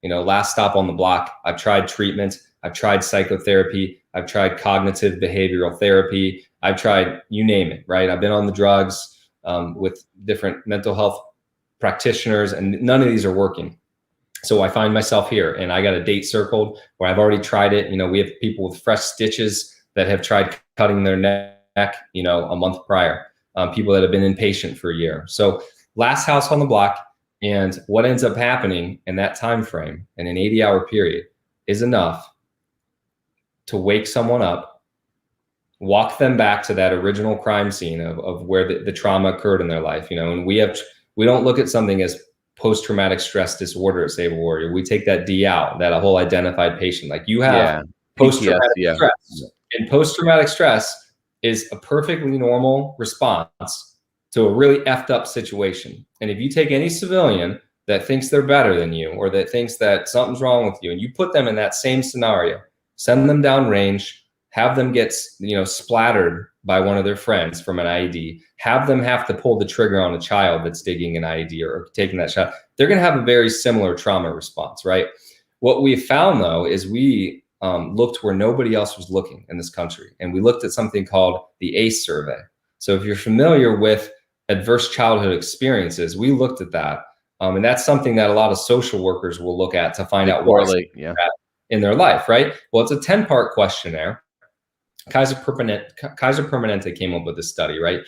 last stop on the block. I've tried treatment. I've tried psychotherapy. I've tried cognitive behavioral therapy. I've tried, you name it, right? I've been on the drugs with different mental health practitioners, and none of these are working. So I find myself here, and I got a date circled where I've already tried it. We have people with fresh stitches that have tried cutting their neck, a month prior, people that have been inpatient for a year. So last house on the block. And what ends up happening in that time frame, in an 80-hour period, is enough to wake someone up, walk them back to that original crime scene of where the trauma occurred in their life. And we don't look at something as post-traumatic stress disorder at Stable Warrior. We take that D out, that a whole identified patient. Like you have post-traumatic stress. And post-traumatic stress is a perfectly normal response to a really effed up situation. And if you take any civilian that thinks they're better than you, or that thinks that something's wrong with you, and you put them in that same scenario, send them down range, have them get, splattered by one of their friends from an IED, have them have to pull the trigger on a child that's digging an IED or taking that shot, they're going to have a very similar trauma response, right? What we found, though, is we looked where nobody else was looking in this country. And we looked at something called the ACE survey. So if you're familiar with adverse childhood experiences, we looked at that. And that's something that a lot of social workers will look at to find out what's in their life, right? Well, it's a 10-part questionnaire. KaiserPermanente came up with this study, right?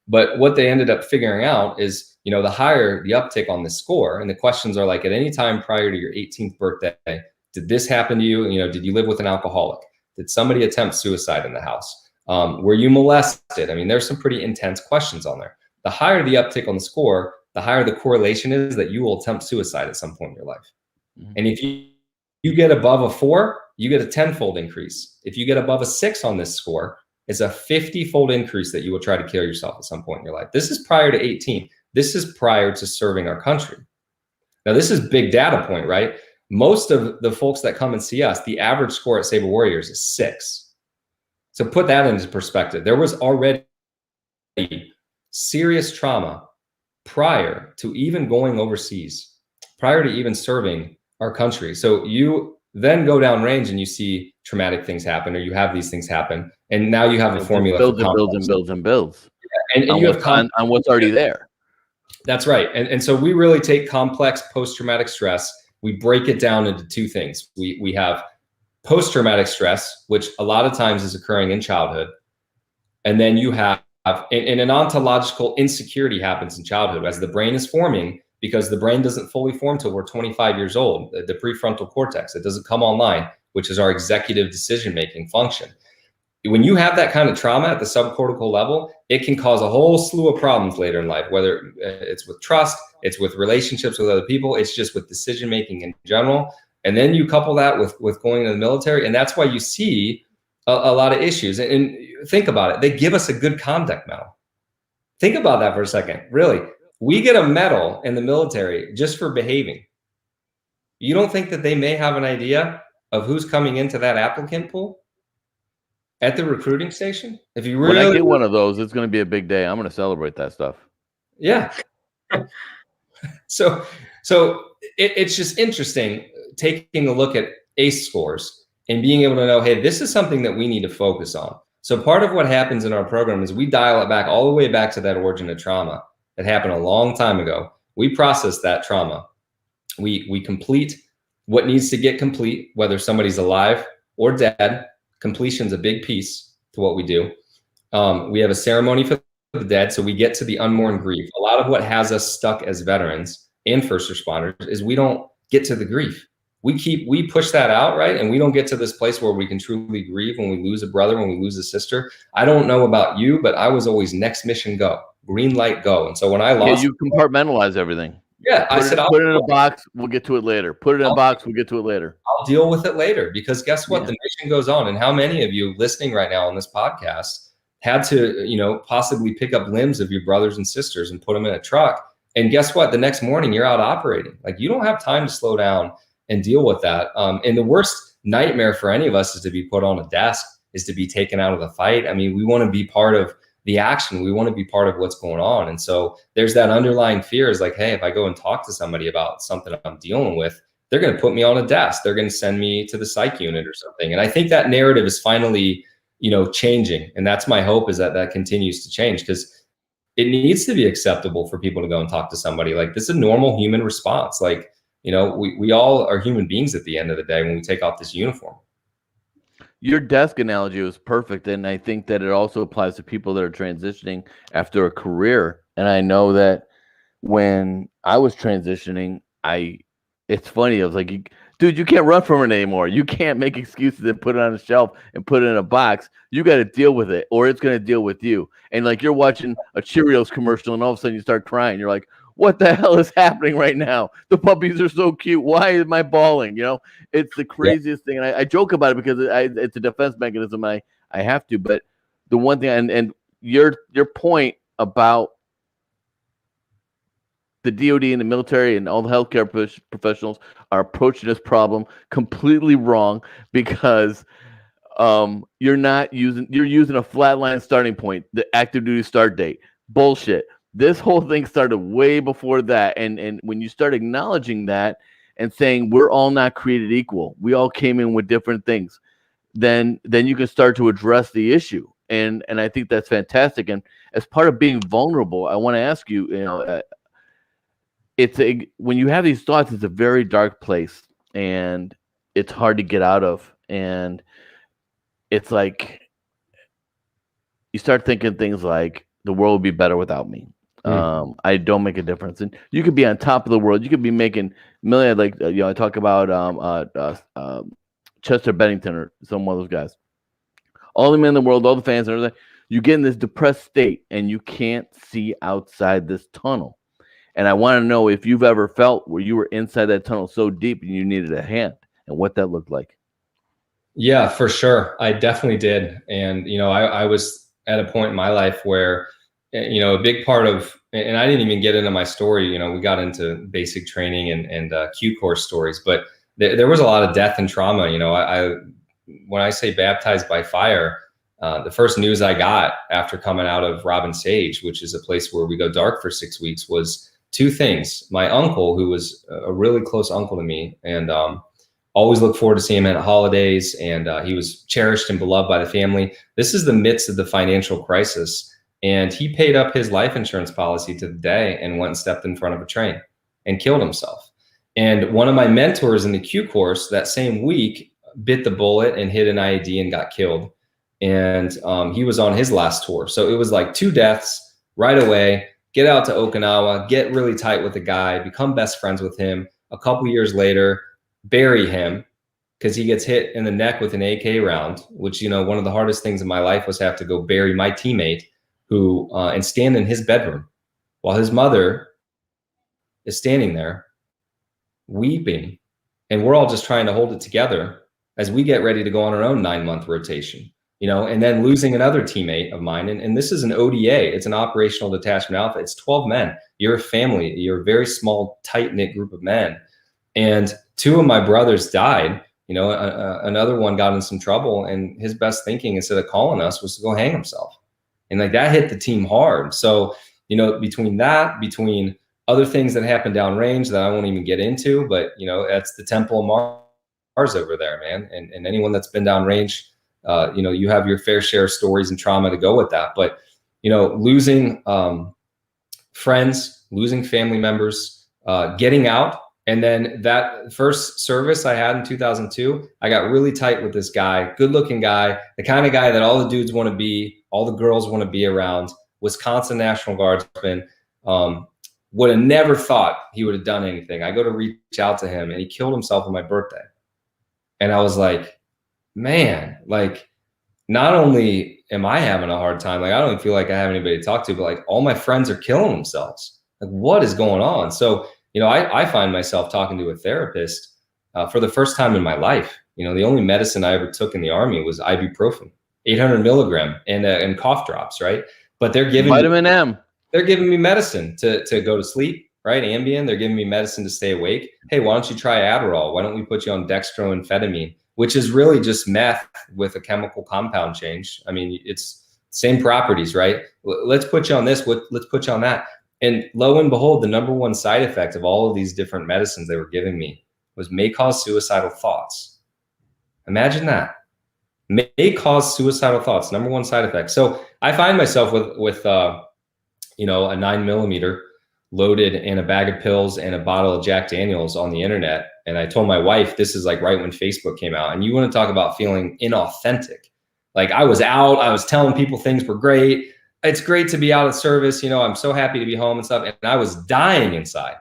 But what they ended up figuring out is, the higher the uptick on the score, and the questions are like, at any time prior to your 18th birthday, did this happen to you? Did you live with an alcoholic? Did somebody attempt suicide in the house? Were you molested? I mean, there's some pretty intense questions on there. The higher the uptick on the score, the higher the correlation is that you will attempt suicide at some point in your life. Mm-hmm. And if you get above a 4, you get a 10-fold increase. If you get above a 6 on this score, it's a 50-fold increase that you will try to kill yourself at some point in your life. This is prior to 18. This is prior to serving our country. Now, this is big data point, right? Most of the folks that come and see us, the average score at Stable Warriors is 6. So put that into perspective. There was already serious trauma prior to even going overseas, prior to even serving our country. So you then go down range and you see traumatic things happen, or you have these things happen, and now you have a formula. Builds and builds. Yeah. And you have on what's already there. That's right. And so we really take complex post-traumatic stress. We break it down into 2 things. We have post-traumatic stress, which a lot of times is occurring in childhood. And then you have an ontological insecurity happens in childhood as the brain is forming, because the brain doesn't fully form till we're 25 years old. The prefrontal cortex, it doesn't come online, which is our executive decision-making function. When you have that kind of trauma at the subcortical level, it can cause a whole slew of problems later in life, whether it's with trust, it's with relationships with other people, it's just with decision-making in general. And then you couple that with going to the military, and that's why you see a lot of issues. And think about it. They give us a good conduct medal. Think about that for a second. Really, we get a medal in the military just for behaving. You don't think that they may have an idea of who's coming into that applicant pool at the recruiting station? If you really, when I get one of those, it's going to be a big day. I'm going to celebrate that stuff. Yeah. So it's just interesting taking a look at ACE scores and being able to know, hey, this is something that we need to focus on. So part of what happens in our program is we dial it back all the way back to that origin of trauma that happened a long time ago. We process that trauma. We complete what needs to get complete, whether somebody's alive or dead. Completion's a big piece to what we do. We have a ceremony for the dead, so we get to the unmourned grief. A lot of what has us stuck as veterans and first responders is we don't get to the grief. We push that out, right? And we don't get to this place where we can truly grieve when we lose a brother, when we lose a sister. I don't know about you, but I was always next mission go, green light go. And so when I lost, you compartmentalize everything. Yeah, I said, put it in a box. We'll get to it later. Put it in a box. We'll get to it later. I'll deal with it later, because guess what? Yeah. The mission goes on. And how many of you listening right now on this podcast had to, possibly pick up limbs of your brothers and sisters and put them in a truck? And guess what? The next morning you're out operating. Like, you don't have time to slow down and deal with that. And the worst nightmare for any of us is to be put on a desk, is to be taken out of the fight. I mean, we want to be part of the action. We want to be part of what's going on. And so there's that underlying fear is like, hey, if I go and talk to somebody about something I'm dealing with, they're going to put me on a desk. They're going to send me to the psych unit or something. And I think that narrative is finally, changing. And that's my hope, is that continues to change, because it needs to be acceptable for people to go and talk to somebody. Like, this is a normal human response. Like, we all are human beings at the end of the day when we take off this uniform. Your desk analogy was perfect, and I think that it also applies to people that are transitioning after a career. And I know that when I was transitioning, it's funny. I was like, dude, you can't run from it anymore. You can't make excuses and put it on a shelf and put it in a box. You got to deal with it, or it's going to deal with you. And like, you're watching a Cheerios commercial, and all of a sudden you start crying. You're like, what the hell is happening right now? The puppies are so cute. Why am I bawling? You know, it's the craziest thing. And I joke about it because it's a defense mechanism. I have to. But the one thing, and your point about the DoD and the military and all the healthcare professionals are approaching this problem completely wrong, because you're using a flatline starting point, the active duty start date. Bullshit. This whole thing started way before that. And when you start acknowledging that and saying we're all not created equal, we all came in with different things, then you can start to address the issue. And I think that's fantastic. And as part of being vulnerable, I want to ask you, when you have these thoughts, it's a very dark place and it's hard to get out of. And it's like you start thinking things like the world would be better without me. I don't make a difference. And you could be on top of the world. You could be making million, like, I talk about Chester Bennington or some one of those guys. All the men in the world, all the fans and everything. You get in this depressed state and you can't see outside this tunnel. And I want to know if you've ever felt where you were inside that tunnel so deep and you needed a hand, and what that looked like. Yeah, for sure. I definitely did. And, I was at a point in my life where, a big part of, and I didn't even get into my story, we got into basic training and Q course stories, but there was a lot of death and trauma. When I say baptized by fire, the first news I got after coming out of Robin Sage, which is a place where we go dark for 6 weeks, was two things. My uncle, who was a really close uncle to me, and always looked forward to seeing him at holidays, and he was cherished and beloved by the family. This is the midst of the financial crisis, and he paid up his life insurance policy to the day and went and stepped in front of a train and killed himself. And one of my mentors in the Q course that same week bit the bullet and hit an IED and got killed. And he was on his last tour. So it was like 2 deaths right away. Get out to Okinawa, get really tight with the guy, become best friends with him. A couple years later, bury him because he gets hit in the neck with an AK round, which, one of the hardest things in my life was have to go bury my teammate who and stand in his bedroom while his mother is standing there weeping. And we're all just trying to hold it together as we get ready to go on our own 9-month rotation. And then losing another teammate of mine. And this is an ODA. It's an operational detachment alpha. It's 12 men. You're a family. You're a very small, tight-knit group of men. And 2 of my brothers died. Another one got in some trouble, and his best thinking, instead of calling us, was to go hang himself. And like that hit the team hard. So, between other things that happened downrange that I won't even get into, but, that's the Temple of Mars over there, man. And anyone that's been downrange, you have your fair share of stories and trauma to go with that. But, losing friends, losing family members, getting out. And then that first service I had in 2002, I got really tight with this guy, good looking guy, the kind of guy that all the dudes want to be, all the girls want to be around, Wisconsin National Guardsman. Would have never thought he would have done anything. I go to reach out to him and he killed himself on my birthday. And I was like, man, like, not only am I having a hard time, like, I don't even feel like I have anybody to talk to, but like all my friends are killing themselves. Like, what is going on? So, I find myself talking to a therapist for the first time in my life. The only medicine I ever took in the Army was ibuprofen, 800 milligram and cough drops, right? But they're giving vitamin M. They're giving me medicine to go to sleep, right? Ambien. They're giving me medicine to stay awake. Hey, why don't you try Adderall? Why don't we put you on dextroamphetamine, which is really just meth with a chemical compound change. I mean, it's same properties, right? Let's put you on this. Let's put you on that. And lo and behold, the number one side effect of all of these different medicines they were giving me was may cause suicidal thoughts. Imagine that. May cause suicidal thoughts, number one side effect. So I find myself with a 9mm loaded in a bag of pills and a bottle of Jack Daniels on the internet. And I told my wife, this is like right when Facebook came out. And you want to talk about feeling inauthentic. Like I was out, I was telling people things were great. It's great to be out of service. I'm so happy to be home and stuff. And I was dying inside,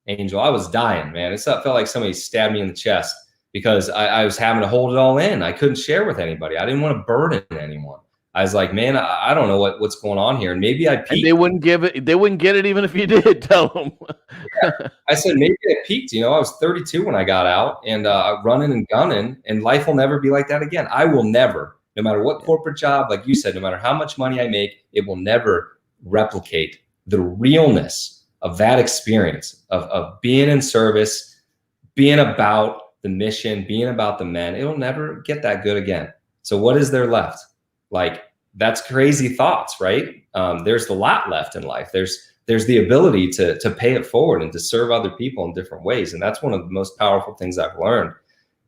Angel. I was dying, man. It felt like somebody stabbed me in the chest because I was having to hold it all in. I couldn't share with anybody. I didn't want to burden anyone. I was like, man, I don't know what's going on here. And maybe I peaked. And they wouldn't get it even if you did tell them. Yeah. I said, maybe I peaked. I was 32 when I got out, and running and gunning, and life will never be like that again. I will never, no matter what corporate job, like you said, no matter how much money I make, it will never replicate the realness of that experience of being in service, being about the mission, being about the men. It'll never get that good again. So what is there left? Like, that's crazy thoughts, right? There's a lot left in life. There's the ability to pay it forward and to serve other people in different ways. And that's one of the most powerful things I've learned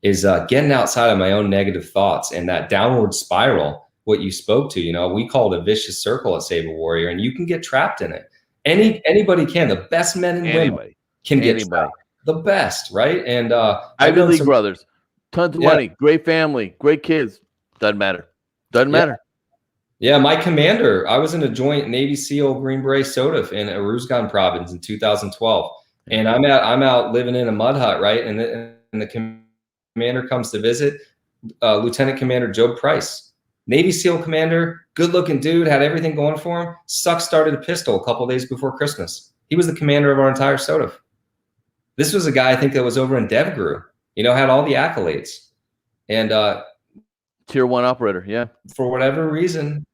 is getting outside of my own negative thoughts and that downward spiral, what you spoke to. We call it a vicious circle at Save a Warrior, and you can get trapped in it. Anybody can. The best men and women can get trapped. The best, right? And Ivy League brothers, tons of money, great family, great kids. Doesn't matter. Doesn't matter. Yeah, my commander, I was in a joint Navy SEAL Green Beret SOTF in Uruzgan province in 2012. And I'm out living in a mud hut, right? And the commander comes to visit, Lieutenant Commander Joe Price. Navy SEAL commander, good looking dude, had everything going for him. Started a pistol a couple days before Christmas. He was the commander of our entire SOTF. This was a guy, I think, that was over in DevGru, had all the accolades. And Tier 1 operator, yeah. For whatever reason,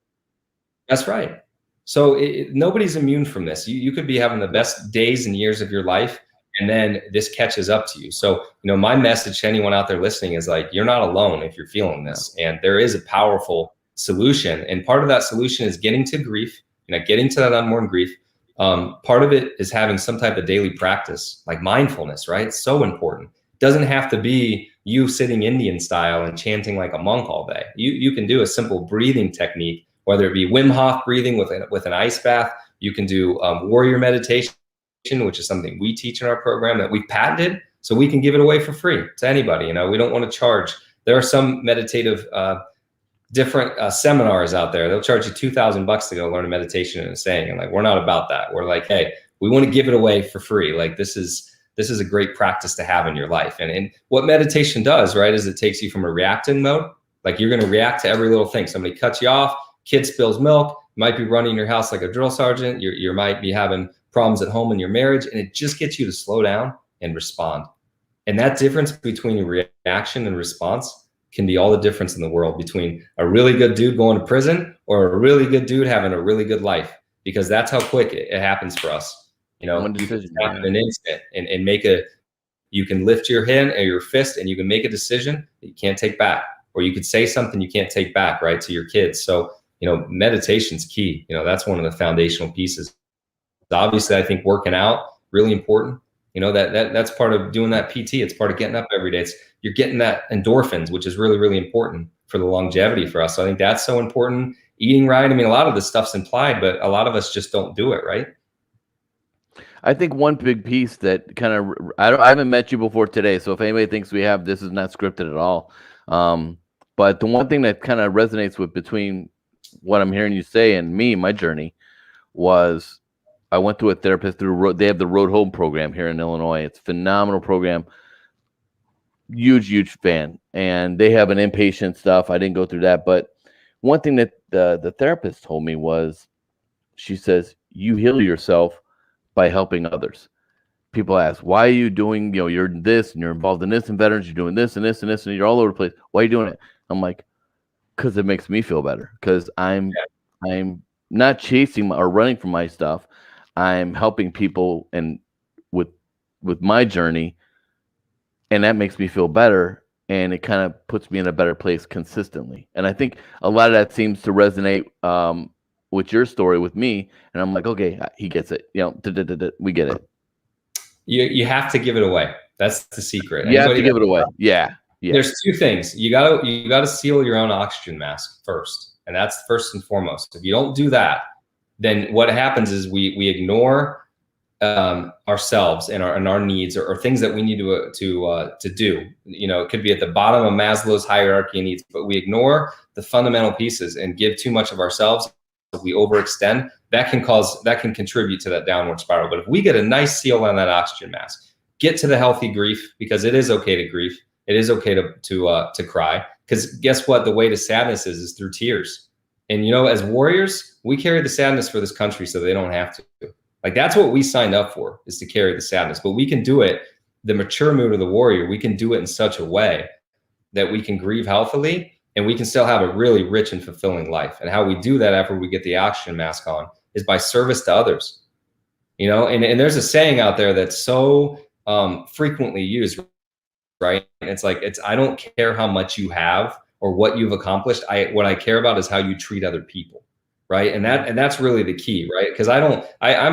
that's right. So nobody's immune from this. You could be having the best days and years of your life, and then this catches up to you. So, my message to anyone out there listening is like, you're not alone if you're feeling this. And there is a powerful solution. And part of that solution is getting to grief, getting to that unmourned grief. Part of it is having some type of daily practice, like mindfulness, right? It's so important. It doesn't have to be you sitting Indian style and chanting like a monk all day. You can do a simple breathing technique, whether it be Wim Hof breathing with an ice bath. You can do warrior meditation, which is something we teach in our program that we've patented, so we can give it away for free to anybody. We don't want to charge. There are some meditative different seminars out there. They'll charge you $2,000 to go learn a meditation and a saying. And like, we're not about that. We're like, hey, we want to give it away for free. Like, this is a great practice to have in your life. And what meditation does, right, is it takes you from a reacting mode. Like, you're going to react to every little thing. Somebody cuts you off, kid spills milk, you might be running your house like a drill sergeant. You might be having problems at home in your marriage, and it just gets you to slow down and respond. And that difference between reaction and response can be all the difference in the world between a really good dude going to prison or a really good dude having a really good life, because that's how quick it happens for us. You can snap in an instant and you can lift your hand or your fist and you can make a decision that you can't take back, or you could say something you can't take back, right, to your kids. So, meditation's key. That's one of the foundational pieces. Obviously, I think working out, really important. That's part of doing that PT. It's part of getting up every day. You're getting that endorphins, which is really, really important for the longevity for us. So I think that's so important. Eating right. I mean, a lot of this stuff's implied, but a lot of us just don't do it, right? I think one big piece that kind of, I haven't met you before today, so if anybody thinks we have, this is not scripted at all. But the one thing that kind of resonates with between what I'm hearing you say and me, my journey, was I went to a therapist they have the Road Home program here in Illinois. It's a phenomenal program. Huge fan. And they have an inpatient stuff. I didn't go through that. But one thing that the therapist told me was, she says, you heal yourself by helping others. People ask, why are you doing, you're this and you're involved in this and veterans, you're doing this and this and this, and you're all over the place. Why are you doing it? I'm like, because it makes me feel better. Because I'm not chasing or running from my stuff. I'm helping people and with my journey, and that makes me feel better, and it kind of puts me in a better place consistently. And I think a lot of that seems to resonate with your story with me, and I'm like, okay, he gets it. We get it. You have to give it away. That's the secret. You have to give it away. Yeah. There's two things. You gotta seal your own oxygen mask first, and that's first and foremost. If you don't do that, then what happens is we ignore ourselves and our needs or things that we need to do. It could be at the bottom of Maslow's hierarchy of needs, but we ignore the fundamental pieces and give too much of ourselves. If we overextend, that can contribute to that downward spiral. But if we get a nice seal on that oxygen mask, get to the healthy grief, because it is okay to grieve. It is okay to cry, because guess what? The way to sadness is through tears. And, you know, as warriors, we carry the sadness for this country so they don't have to. Like, that's what we signed up for, is to carry the sadness. But we can do it, the mature mood of the warrior, we can do it in such a way that we can grieve healthily and we can still have a really rich and fulfilling life. And how we do that after we get the oxygen mask on is by service to others. You know, and there's a saying out there that's so frequently used, right? And it's like, I don't care how much you have or what you've accomplished. What I care about is how you treat other people, right? And that's really the key, right? Because I'm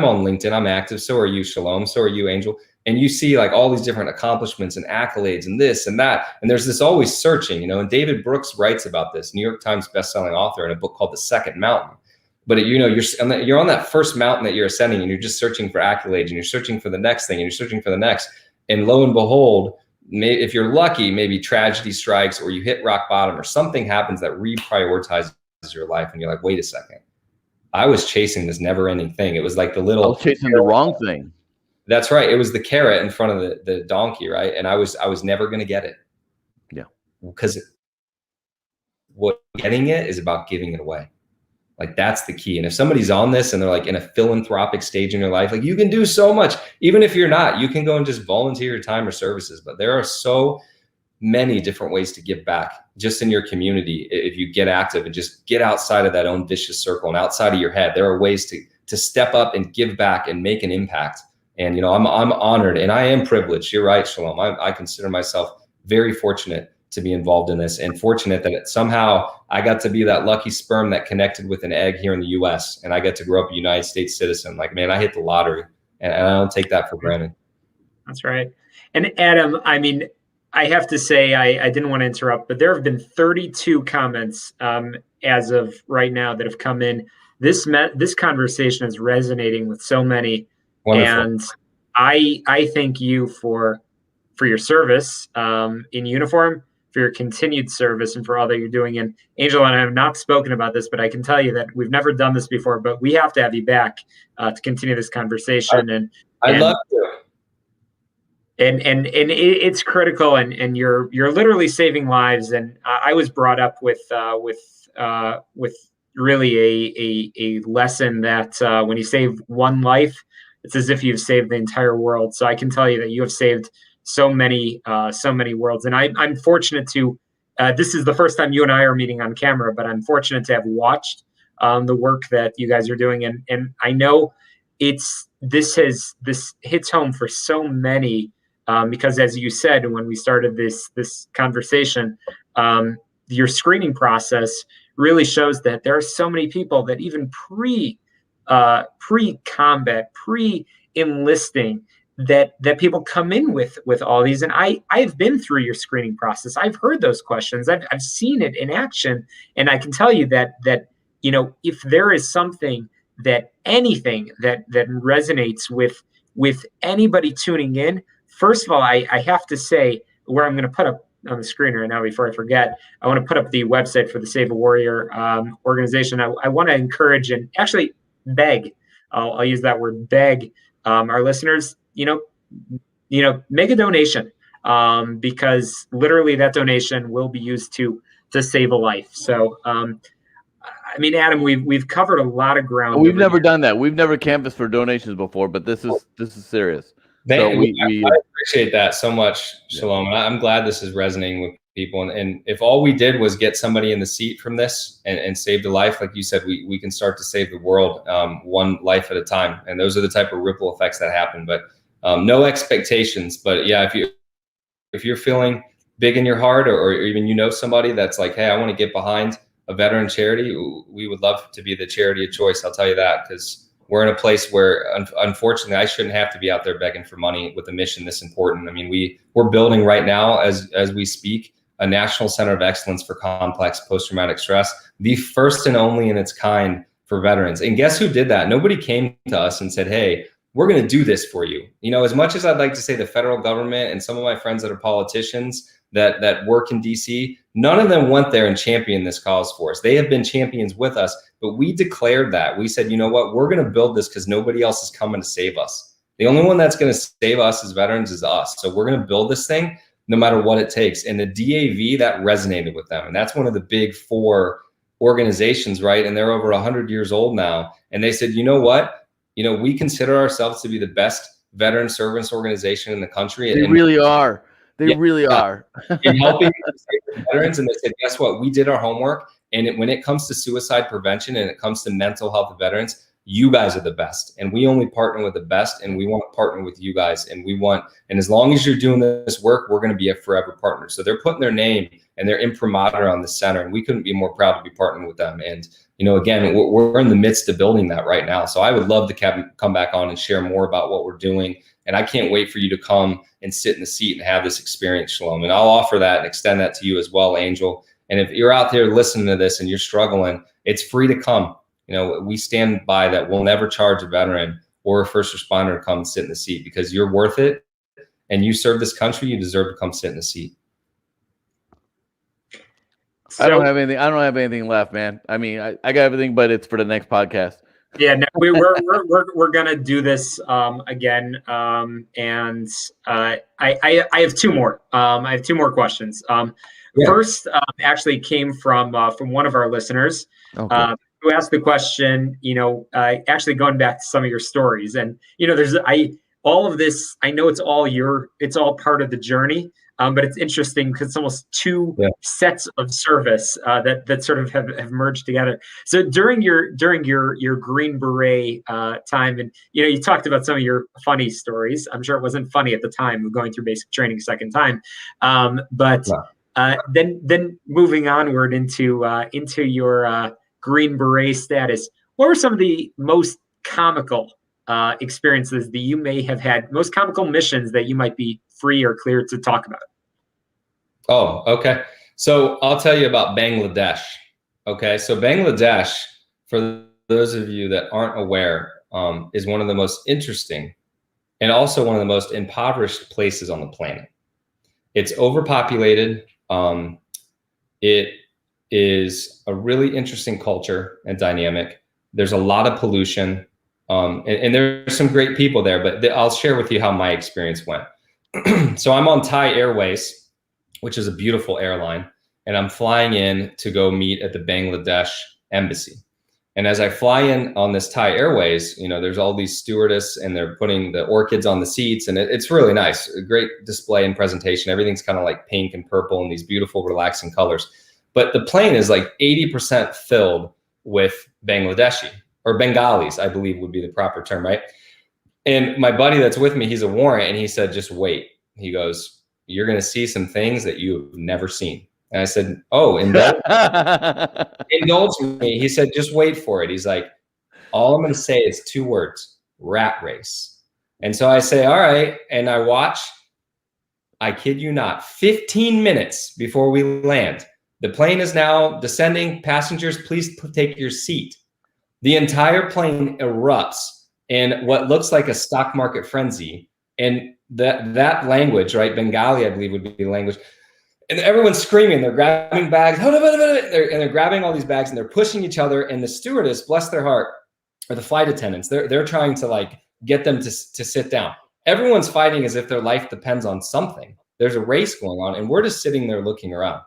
on LinkedIn, I'm active, so are you, Shalom, so are you, Angel. And you see like all these different accomplishments and accolades and this and that. And there's this always searching, you know, and David Brooks writes about this, New York Times bestselling author, in a book called The Second Mountain. But you know, you're on that first mountain that you're ascending, and you're just searching for accolades, and you're searching for the next thing, and you're searching for the next. And lo and behold, if you're lucky, maybe tragedy strikes, or you hit rock bottom, or something happens that reprioritizes your life, and you're like, wait a second, I was chasing this never-ending thing. It was like the little— I was chasing the wrong thing. That's right. It was the carrot in front of the donkey, right? And I was never going to get it. Yeah. Because what getting it is about giving it away. Like, that's the key. And if somebody's on this and they're like in a philanthropic stage in their life, like, you can do so much. Even if you're not, you can go and just volunteer your time or services. But there are so many different ways to give back just in your community. If you get active and just get outside of that own vicious circle and outside of your head, there are ways to step up and give back and make an impact. And, you know, I'm honored and I am privileged. You're right, Shalom. I consider myself very fortunate to be involved in this, and fortunate that somehow I got to be that lucky sperm that connected with an egg here in the US, and I got to grow up a United States citizen. Like, man, I hit the lottery, and I don't take that for granted. That's right. And Adam, I mean, I have to say, I didn't want to interrupt, but there have been 32 comments as of right now that have come in. This conversation is resonating with so many. Wonderful. And I thank you for your service in uniform, for your continued service, and for all that you're doing. And Angel and I have not spoken about this, but I can tell you that we've never done this before, but we have to have you back to continue this conversation. I'd love to. And it's critical, and you're literally saving lives. And I was brought up with really a lesson that when you save one life, it's as if you've saved the entire world. So I can tell you that you have saved so many worlds. And I'm fortunate to, this is the first time you and I are meeting on camera, but I'm fortunate to have watched the work that you guys are doing. And I know this hits home for so many, because as you said, when we started this conversation, your screening process really shows that there are so many people that even pre-combat, pre-enlisting, that people come in with all these. And I've been through your screening process. I've heard those questions. I've seen it in action. And I can tell you that you know, if there is something anything that resonates with anybody tuning in, first of all, I have to say, where I'm going to put up on the screen right now before I forget, I want to put up the website for the Save a Warrior organization. I want to encourage and actually beg, I'll use that word, beg our listeners, you know, make a donation, because literally that donation will be used to save a life. So, I mean, Adam, we've covered a lot of ground. We've never done that. We've never canvassed for donations before, but this is serious. I appreciate that so much, Shalom. And I'm glad this is resonating with people. And if all we did was get somebody in the seat from this and saved a life, like you said, we can start to save the world one life at a time. And those are the type of ripple effects that happen. But no expectations. But yeah, if you're feeling big in your heart, or even you know somebody that's like, hey, I want to get behind a veteran charity, we would love to be the charity of choice. I'll tell you that, because we're in a place where, unfortunately, I shouldn't have to be out there begging for money with a mission this important. I mean, we're building right now, as we speak, a National Center of Excellence for Complex Post-Traumatic Stress, the first and only in its kind for veterans. And guess who did that? Nobody came to us and said, hey, we're going to do this for you. You know, as much as I'd like to say the federal government and some of my friends that are politicians that work in DC, none of them went there and championed this cause for us. They have been champions with us, but we declared that. We said, you know what, we're going to build this because nobody else is coming to save us. The only one that's going to save us as veterans is us. So we're going to build this thing no matter what it takes. And the DAV, that resonated with them. And that's one of the big four organizations, right? And they're over 100 years old now. And they said, you know what? We consider ourselves to be the best veteran service organization in the country. They really are. They really are. In helping veterans. And they said, guess what? We did our homework. And when it comes to suicide prevention and it comes to mental health of veterans, you guys are the best. And we only partner with the best, and we want to partner with you guys. And as long as you're doing this work, we're going to be a forever partner. So they're putting their name and their imprimatur on the center, and we couldn't be more proud to be partnering with them. And, again, we're in the midst of building that right now. So I would love to come back on and share more about what we're doing. And I can't wait for you to come and sit in the seat and have this experience, Shalom. And I'll offer that and extend that to you as well, Angel. And if you're out there listening to this and you're struggling, it's free to come. We stand by that. We'll never charge a veteran or a first responder to come sit in the seat, because you're worth it and you serve this country. You deserve to come sit in the seat. So, I don't have anything left, man. I mean, I got everything, but it's for the next podcast. Yeah, no, we're gonna do this again, and I have two more. I have two more questions. First, actually came from one of our listeners. Okay. Who asked the question, actually going back to some of your stories, and there's all of this. I know it's all part of the journey, but it's interesting because it's almost two sets of service that sort of have merged together. So during your Green Beret time, and you talked about some of your funny stories. I'm sure it wasn't funny at the time of going through basic training second time, but then moving onward into your Green Beret status, what were some of the most comical experiences that you may have had, most comical missions that you might be free or clear to talk about? Oh, okay. So I'll tell you about Bangladesh. Okay. So Bangladesh, for those of you that aren't aware, is one of the most interesting and also one of the most impoverished places on the planet. It's overpopulated. It is a really interesting culture and dynamic. There's a lot of pollution, and there's some great people there, but I'll share with you how my experience went. So I'm on Thai Airways, which is a beautiful airline, and I'm flying in to go meet at the Bangladesh embassy. And as I fly in on this Thai Airways, there's all these stewardess, and they're putting the orchids on the seats, and it's really nice. A great display and presentation. Everything's kind of like pink and purple and these beautiful, relaxing colors. But the plane is like 80% filled with Bangladeshi, or Bengalis, I believe would be the proper term, right? And my buddy that's with me, he's a warrant, and he said, just wait. He goes, you're going to see some things that you've never seen. And I said, oh, indulge me. He said, just wait for it. He's like, all I'm going to say is 2 words, rat race. And so I say, all right. And I watch, I kid you not, 15 minutes before we land. The plane is now descending. Passengers, please take your seat. The entire plane erupts in what looks like a stock market frenzy. And that language, right? Bengali, I believe, would be the language. And everyone's screaming. They're grabbing bags. And they're grabbing all these bags, and they're pushing each other. And the stewardess, bless their heart, or the flight attendants, they're trying to get them to sit down. Everyone's fighting as if their life depends on something. There's a race going on, and we're just sitting there looking around.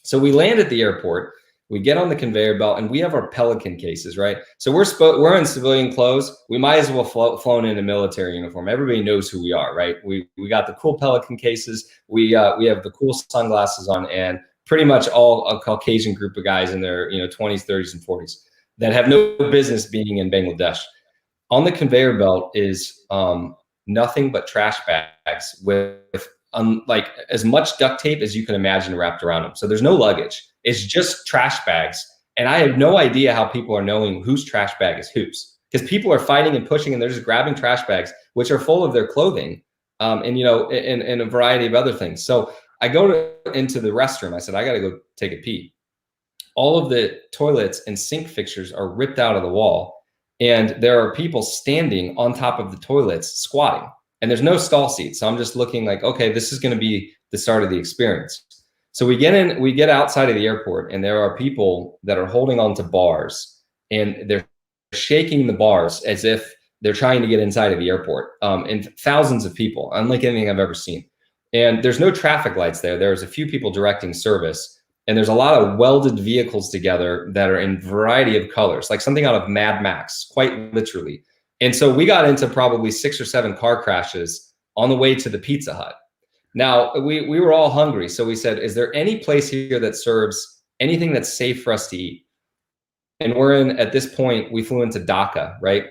So we land at the airport, we get on the conveyor belt, and we have our Pelican cases, right? So we're in civilian clothes. We might as well flown in a military uniform. Everybody knows who we are, right? We got the cool Pelican cases. We have the cool sunglasses on, and pretty much all a Caucasian group of guys in their 20s, 30s, and 40s that have no business being in Bangladesh. On the conveyor belt is nothing but trash bags with like as much duct tape as you can imagine wrapped around them. So there's no luggage. It's just trash bags. And I have no idea how people are knowing whose trash bag is whose, because people are fighting and pushing, and they're just grabbing trash bags, which are full of their clothing, and a variety of other things. So I go into the restroom. I said, I got to go take a pee. All of the toilets and sink fixtures are ripped out of the wall, and there are people standing on top of the toilets squatting. And there's no stall seats. So I'm just looking like, okay, this is going to be the start of the experience. So we get outside of the airport, and there are people that are holding on to bars, and they're shaking the bars as if they're trying to get inside of the airport. And thousands of people, unlike anything I've ever seen. And there's no traffic lights there. There's a few people directing service. and there's a lot of welded vehicles together that are in variety of colors, like something out of Mad Max, quite literally. And so we got into probably 6 or 7 car crashes on the way to the Pizza Hut. Now, we were all hungry. So we said, is there any place here that serves anything that's safe for us to eat? And we're in, at this point, we flew into Dhaka, right?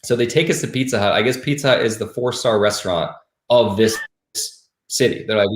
So they take us to Pizza Hut. I guess Pizza Hut is the 4-star restaurant of this city. They're like,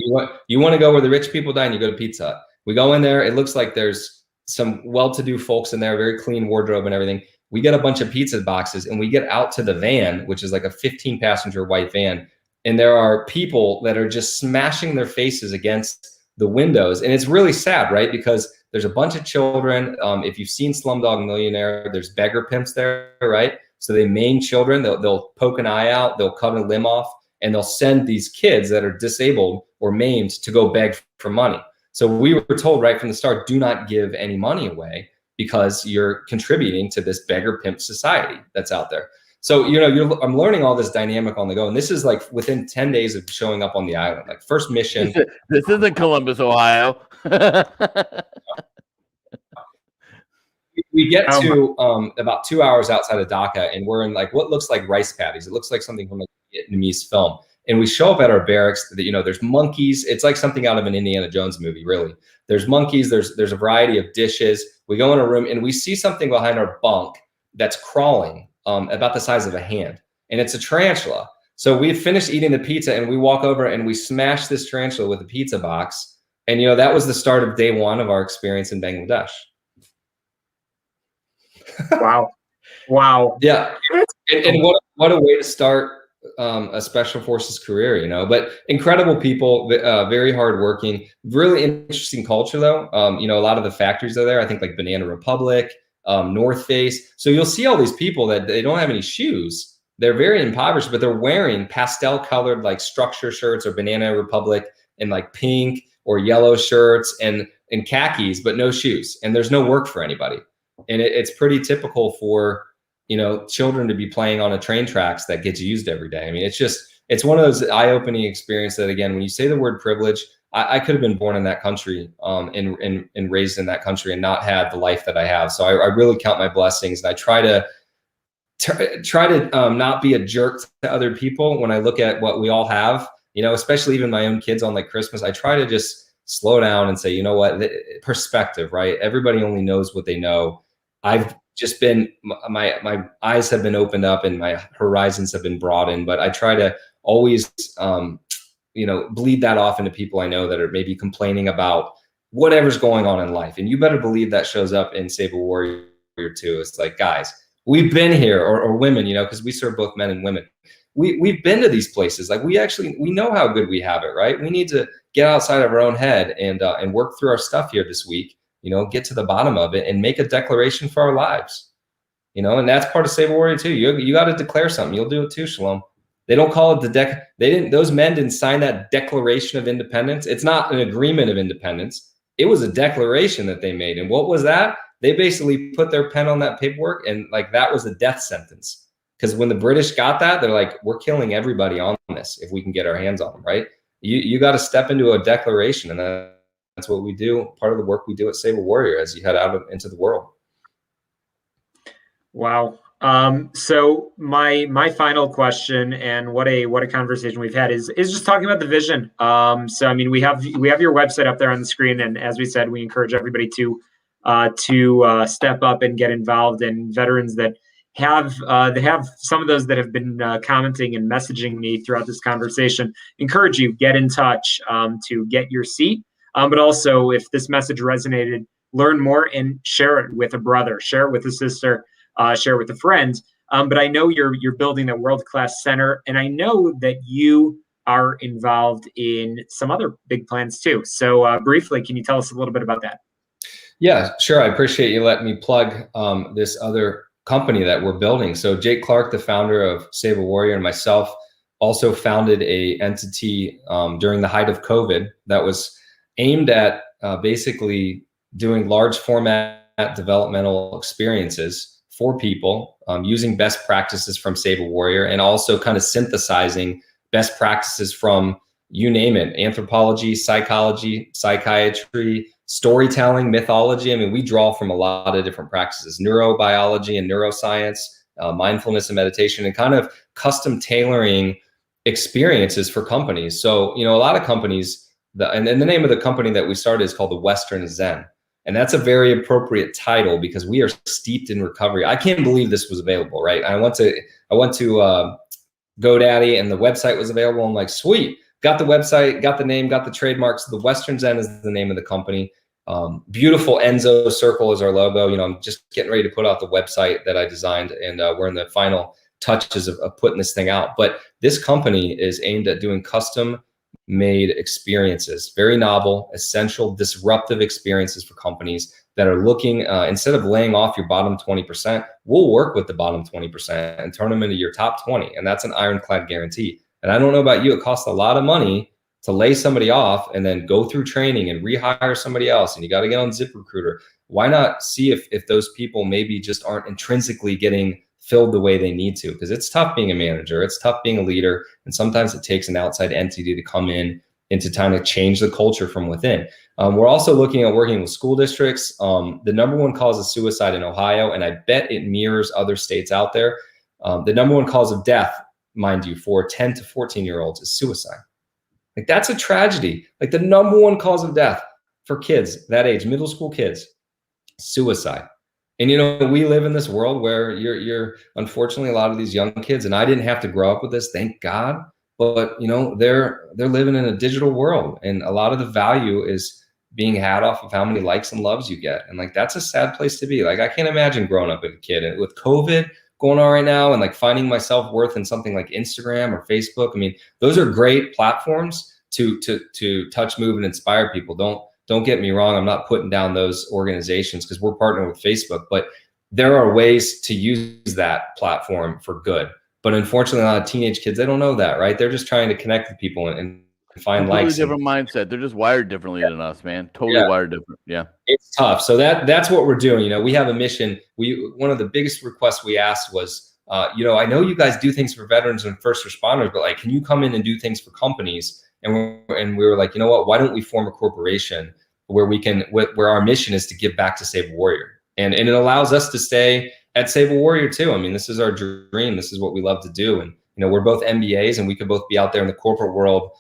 you want to go where the rich people dine, you go to Pizza Hut. We go in there. It looks like there's some well-to-do folks in there, very clean wardrobe and everything. We get a bunch of pizza boxes and we get out to the van, which is like a 15-passenger white van. And there are people that are just smashing their faces against the windows. And it's really sad, right? Because there's a bunch of children. If you've seen Slumdog Millionaire, there's beggar pimps there, right? So they maim children. They'll poke an eye out. They'll cut a limb off. And they'll send these kids that are disabled or maimed to go beg for money. So we were told right from the start, do not give any money away because you're contributing to this beggar pimp society that's out there. So, I'm learning all this dynamic on the go. And this is like within 10 days of showing up on the island, like first mission. This isn't Columbus, Ohio. We get to about 2 hours outside of Dhaka, and we're in like what looks like rice paddies. It looks like something from a Vietnamese film. And we show up at our barracks. There's monkeys. It's like something out of an Indiana Jones movie, really. There's monkeys. There's a variety of dishes. We go in a room and we see something behind our bunk that's crawling about the size of a hand, and it's a tarantula. So we finished eating the pizza, and we walk over and we smash this tarantula with a pizza box. And that was the start of day 1 of our experience in Bangladesh. Wow. Yeah. And what a way to start a special forces career, but incredible people, very hardworking, really interesting culture though. A lot of the factories are there. I think like Banana Republic, North Face. So you'll see all these people that they don't have any shoes. They're very impoverished, but they're wearing pastel colored like structure shirts or Banana Republic and like pink or yellow shirts and khakis, but no shoes. And there's no work for anybody. And it's pretty typical for, children to be playing on a train tracks that gets used every day. I mean, it's one of those eye-opening experiences that, again, when you say the word privilege, I could have been born in that country and raised in that country and not had the life that I have. So I really count my blessings, and I try to not be a jerk to other people when I look at what we all have, especially even my own kids on like Christmas. I try to just slow down and say, you know what, perspective, right? Everybody only knows what they know. I've just been, my eyes have been opened up and my horizons have been broadened, but I try to always, bleed that off into people I know that are maybe complaining about whatever's going on in life. And you better believe that shows up in Save a Warrior too. It's like, guys, we've been here, or women, because we serve both men and women. We've been to these places. Like we know how good we have it, right? We need to get outside of our own head and work through our stuff here this week, get to the bottom of it and make a declaration for our lives, and that's part of Save a Warrior too. You got to declare something. You'll do it too, Shalom. They don't call it those men didn't sign that Declaration of Independence. It's not an agreement of independence. It was a declaration that they made. And what was that? They basically put their pen on that paperwork, and like that was a death sentence. Because when the British got that, they're like, we're killing everybody on this if we can get our hands on them, right? You got to step into a declaration, and that's what we do. Part of the work we do at Save a Warrior as you head out into the world. Wow. So my final question, and what a conversation we've had, is just talking about the vision. So I mean, we have your website up there on the screen, and as we said, we encourage everybody to step up and get involved. And veterans that have some of those that have been commenting and messaging me throughout this conversation, encourage you, get in touch to get your seat. But also, if this message resonated, learn more and share it with a brother, share it with a sister, share it with a friend. But I know you're building a world-class center, and I know that you are involved in some other big plans too. So briefly, can you tell us a little bit about that? Yeah, sure. I appreciate you letting me plug this other company that we're building. So Jake Clark, the founder of Save a Warrior, and myself also founded a entity during the height of COVID that was aimed at basically doing large format developmental experiences for people using best practices from Save a Warrior, and also kind of synthesizing best practices from, you name it, anthropology, psychology, psychiatry, storytelling, mythology. I mean, we draw from a lot of different practices, neurobiology and neuroscience, mindfulness and meditation, and kind of custom tailoring experiences for companies. So, a lot of companies, and the name of the company that we started is called the Western Zen. And that's a very appropriate title because we are steeped in recovery. I can't believe this was available, right? I went to GoDaddy and the website was available. I'm like, sweet, got the website, got the name, got the trademarks. The Western Zen is the name of the company. Beautiful Enzo circle is our logo. I'm just getting ready to put out the website that I designed, and we're in the final touches of putting this thing out. But this company is aimed at doing custom made experiences, very novel, essential, disruptive experiences for companies that are looking, instead of laying off your bottom 20%, we'll work with the bottom 20% and turn them into your top 20. And that's an ironclad guarantee. And I don't know about you, it costs a lot of money to lay somebody off and then go through training and rehire somebody else. And you got to get on ZipRecruiter. Why not see if those people maybe just aren't intrinsically getting filled the way they need to? Because it's tough being a manager, it's tough being a leader, and sometimes it takes an outside entity to come in and to kind of change the culture from within. We're also looking at working with school districts. The number one cause of suicide in Ohio, and I bet it mirrors other states out there, the number one cause of death, mind you, for 10 to 14-year-olds is suicide. Like, that's a tragedy. Like, the number one cause of death for kids that age, middle school kids, suicide. And, we live in this world where you're unfortunately, a lot of these young kids, and I didn't have to grow up with this, thank God, but they're living in a digital world, and a lot of the value is being had off of how many likes and loves you get. And like, that's a sad place to be. Like, I can't imagine growing up as a kid, and with COVID going on right now, and like finding my self-worth in something like Instagram or Facebook. I mean, those are great platforms to touch, move, and inspire people. Don't get me wrong. I'm not putting down those organizations because we're partnered with Facebook, but there are ways to use that platform for good. But unfortunately, a lot of teenage kids, they don't know that, right? They're just trying to connect with people and find likes. Different mindset. They're just wired differently than us, man. Totally wired different. Yeah. It's tough. So that's what we're doing. We have a mission. One of the biggest requests we asked was, I know you guys do things for veterans and first responders, but like, can you come in and do things for companies? And we were like, you know what? Why don't we form a corporation where our mission is to give back to Save a Warrior, and it allows us to stay at Save a Warrior too. I mean, this is our dream. This is what we love to do, and we're both MBAs, and we could both be out there in the corporate world,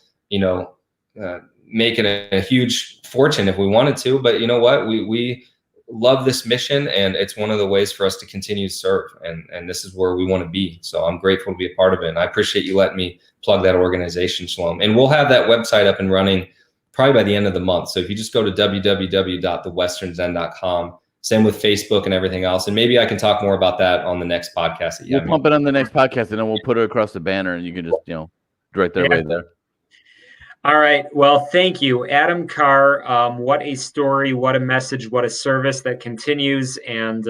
making a huge fortune if we wanted to. But you know what? We love this mission, and it's one of the ways for us to continue to serve. And this is where we want to be. So I'm grateful to be a part of it. And I appreciate you letting me plug that organization, Shalom. And we'll have that website up and running probably by the end of the month. So if you just go to www.thewesternzen.com, same with Facebook and everything else. And maybe I can talk more about that on the next podcast. We'll pump it on the next podcast, and then we'll put it across the banner, and you can just, direct that right there. All right. Well, thank you, Adam Carr. What a story, what a message, what a service that continues. And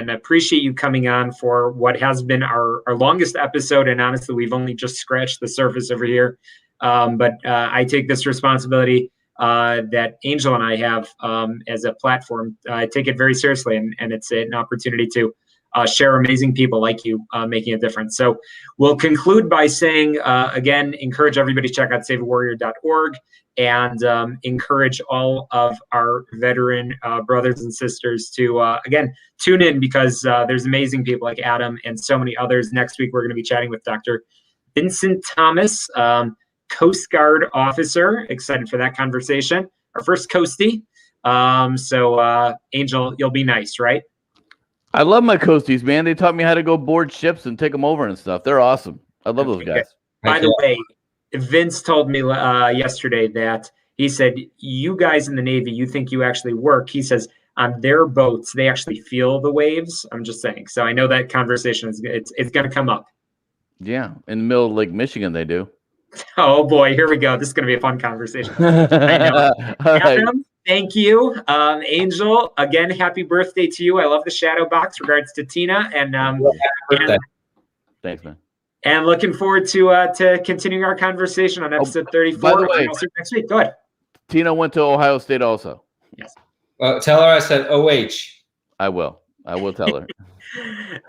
appreciate you coming on for what has been our longest episode. And honestly, we've only just scratched the surface over here. But I take this responsibility that Angel and I have as a platform. I take it very seriously, and it's an opportunity to share amazing people like you making a difference. So we'll conclude by saying, again, encourage everybody to check out saveawarrior.org, and encourage all of our veteran brothers and sisters to, again, tune in, because there's amazing people like Adam and so many others. Next week, we're going to be chatting with Dr. Vincent Thomas, Coast Guard officer. Excited for that conversation. Our first Coastie. So Angel, you'll be nice, right? I love my Coasties, man. They taught me how to go board ships and take them over and stuff. They're awesome. I love those guys. By the way, Vince told me yesterday that he said, you guys in the Navy, you think you actually work. He says on their boats, they actually feel the waves. I'm just saying. So I know that conversation it's going to come up. Yeah. In the middle of Lake Michigan, they do. Oh boy, here we go. This is going to be a fun conversation. I know. Adam, thank you. Angel, again, happy birthday to you. I love the shadow box. Regards to Tina. And thanks, man. And looking forward to continuing our conversation on episode 34. By the way, I'll see you next week. Go ahead. Tina went to Ohio State also. Yes. Tell her I said OH. I will tell her.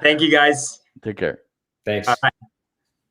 Thank you, guys. Take care. Thanks. Bye.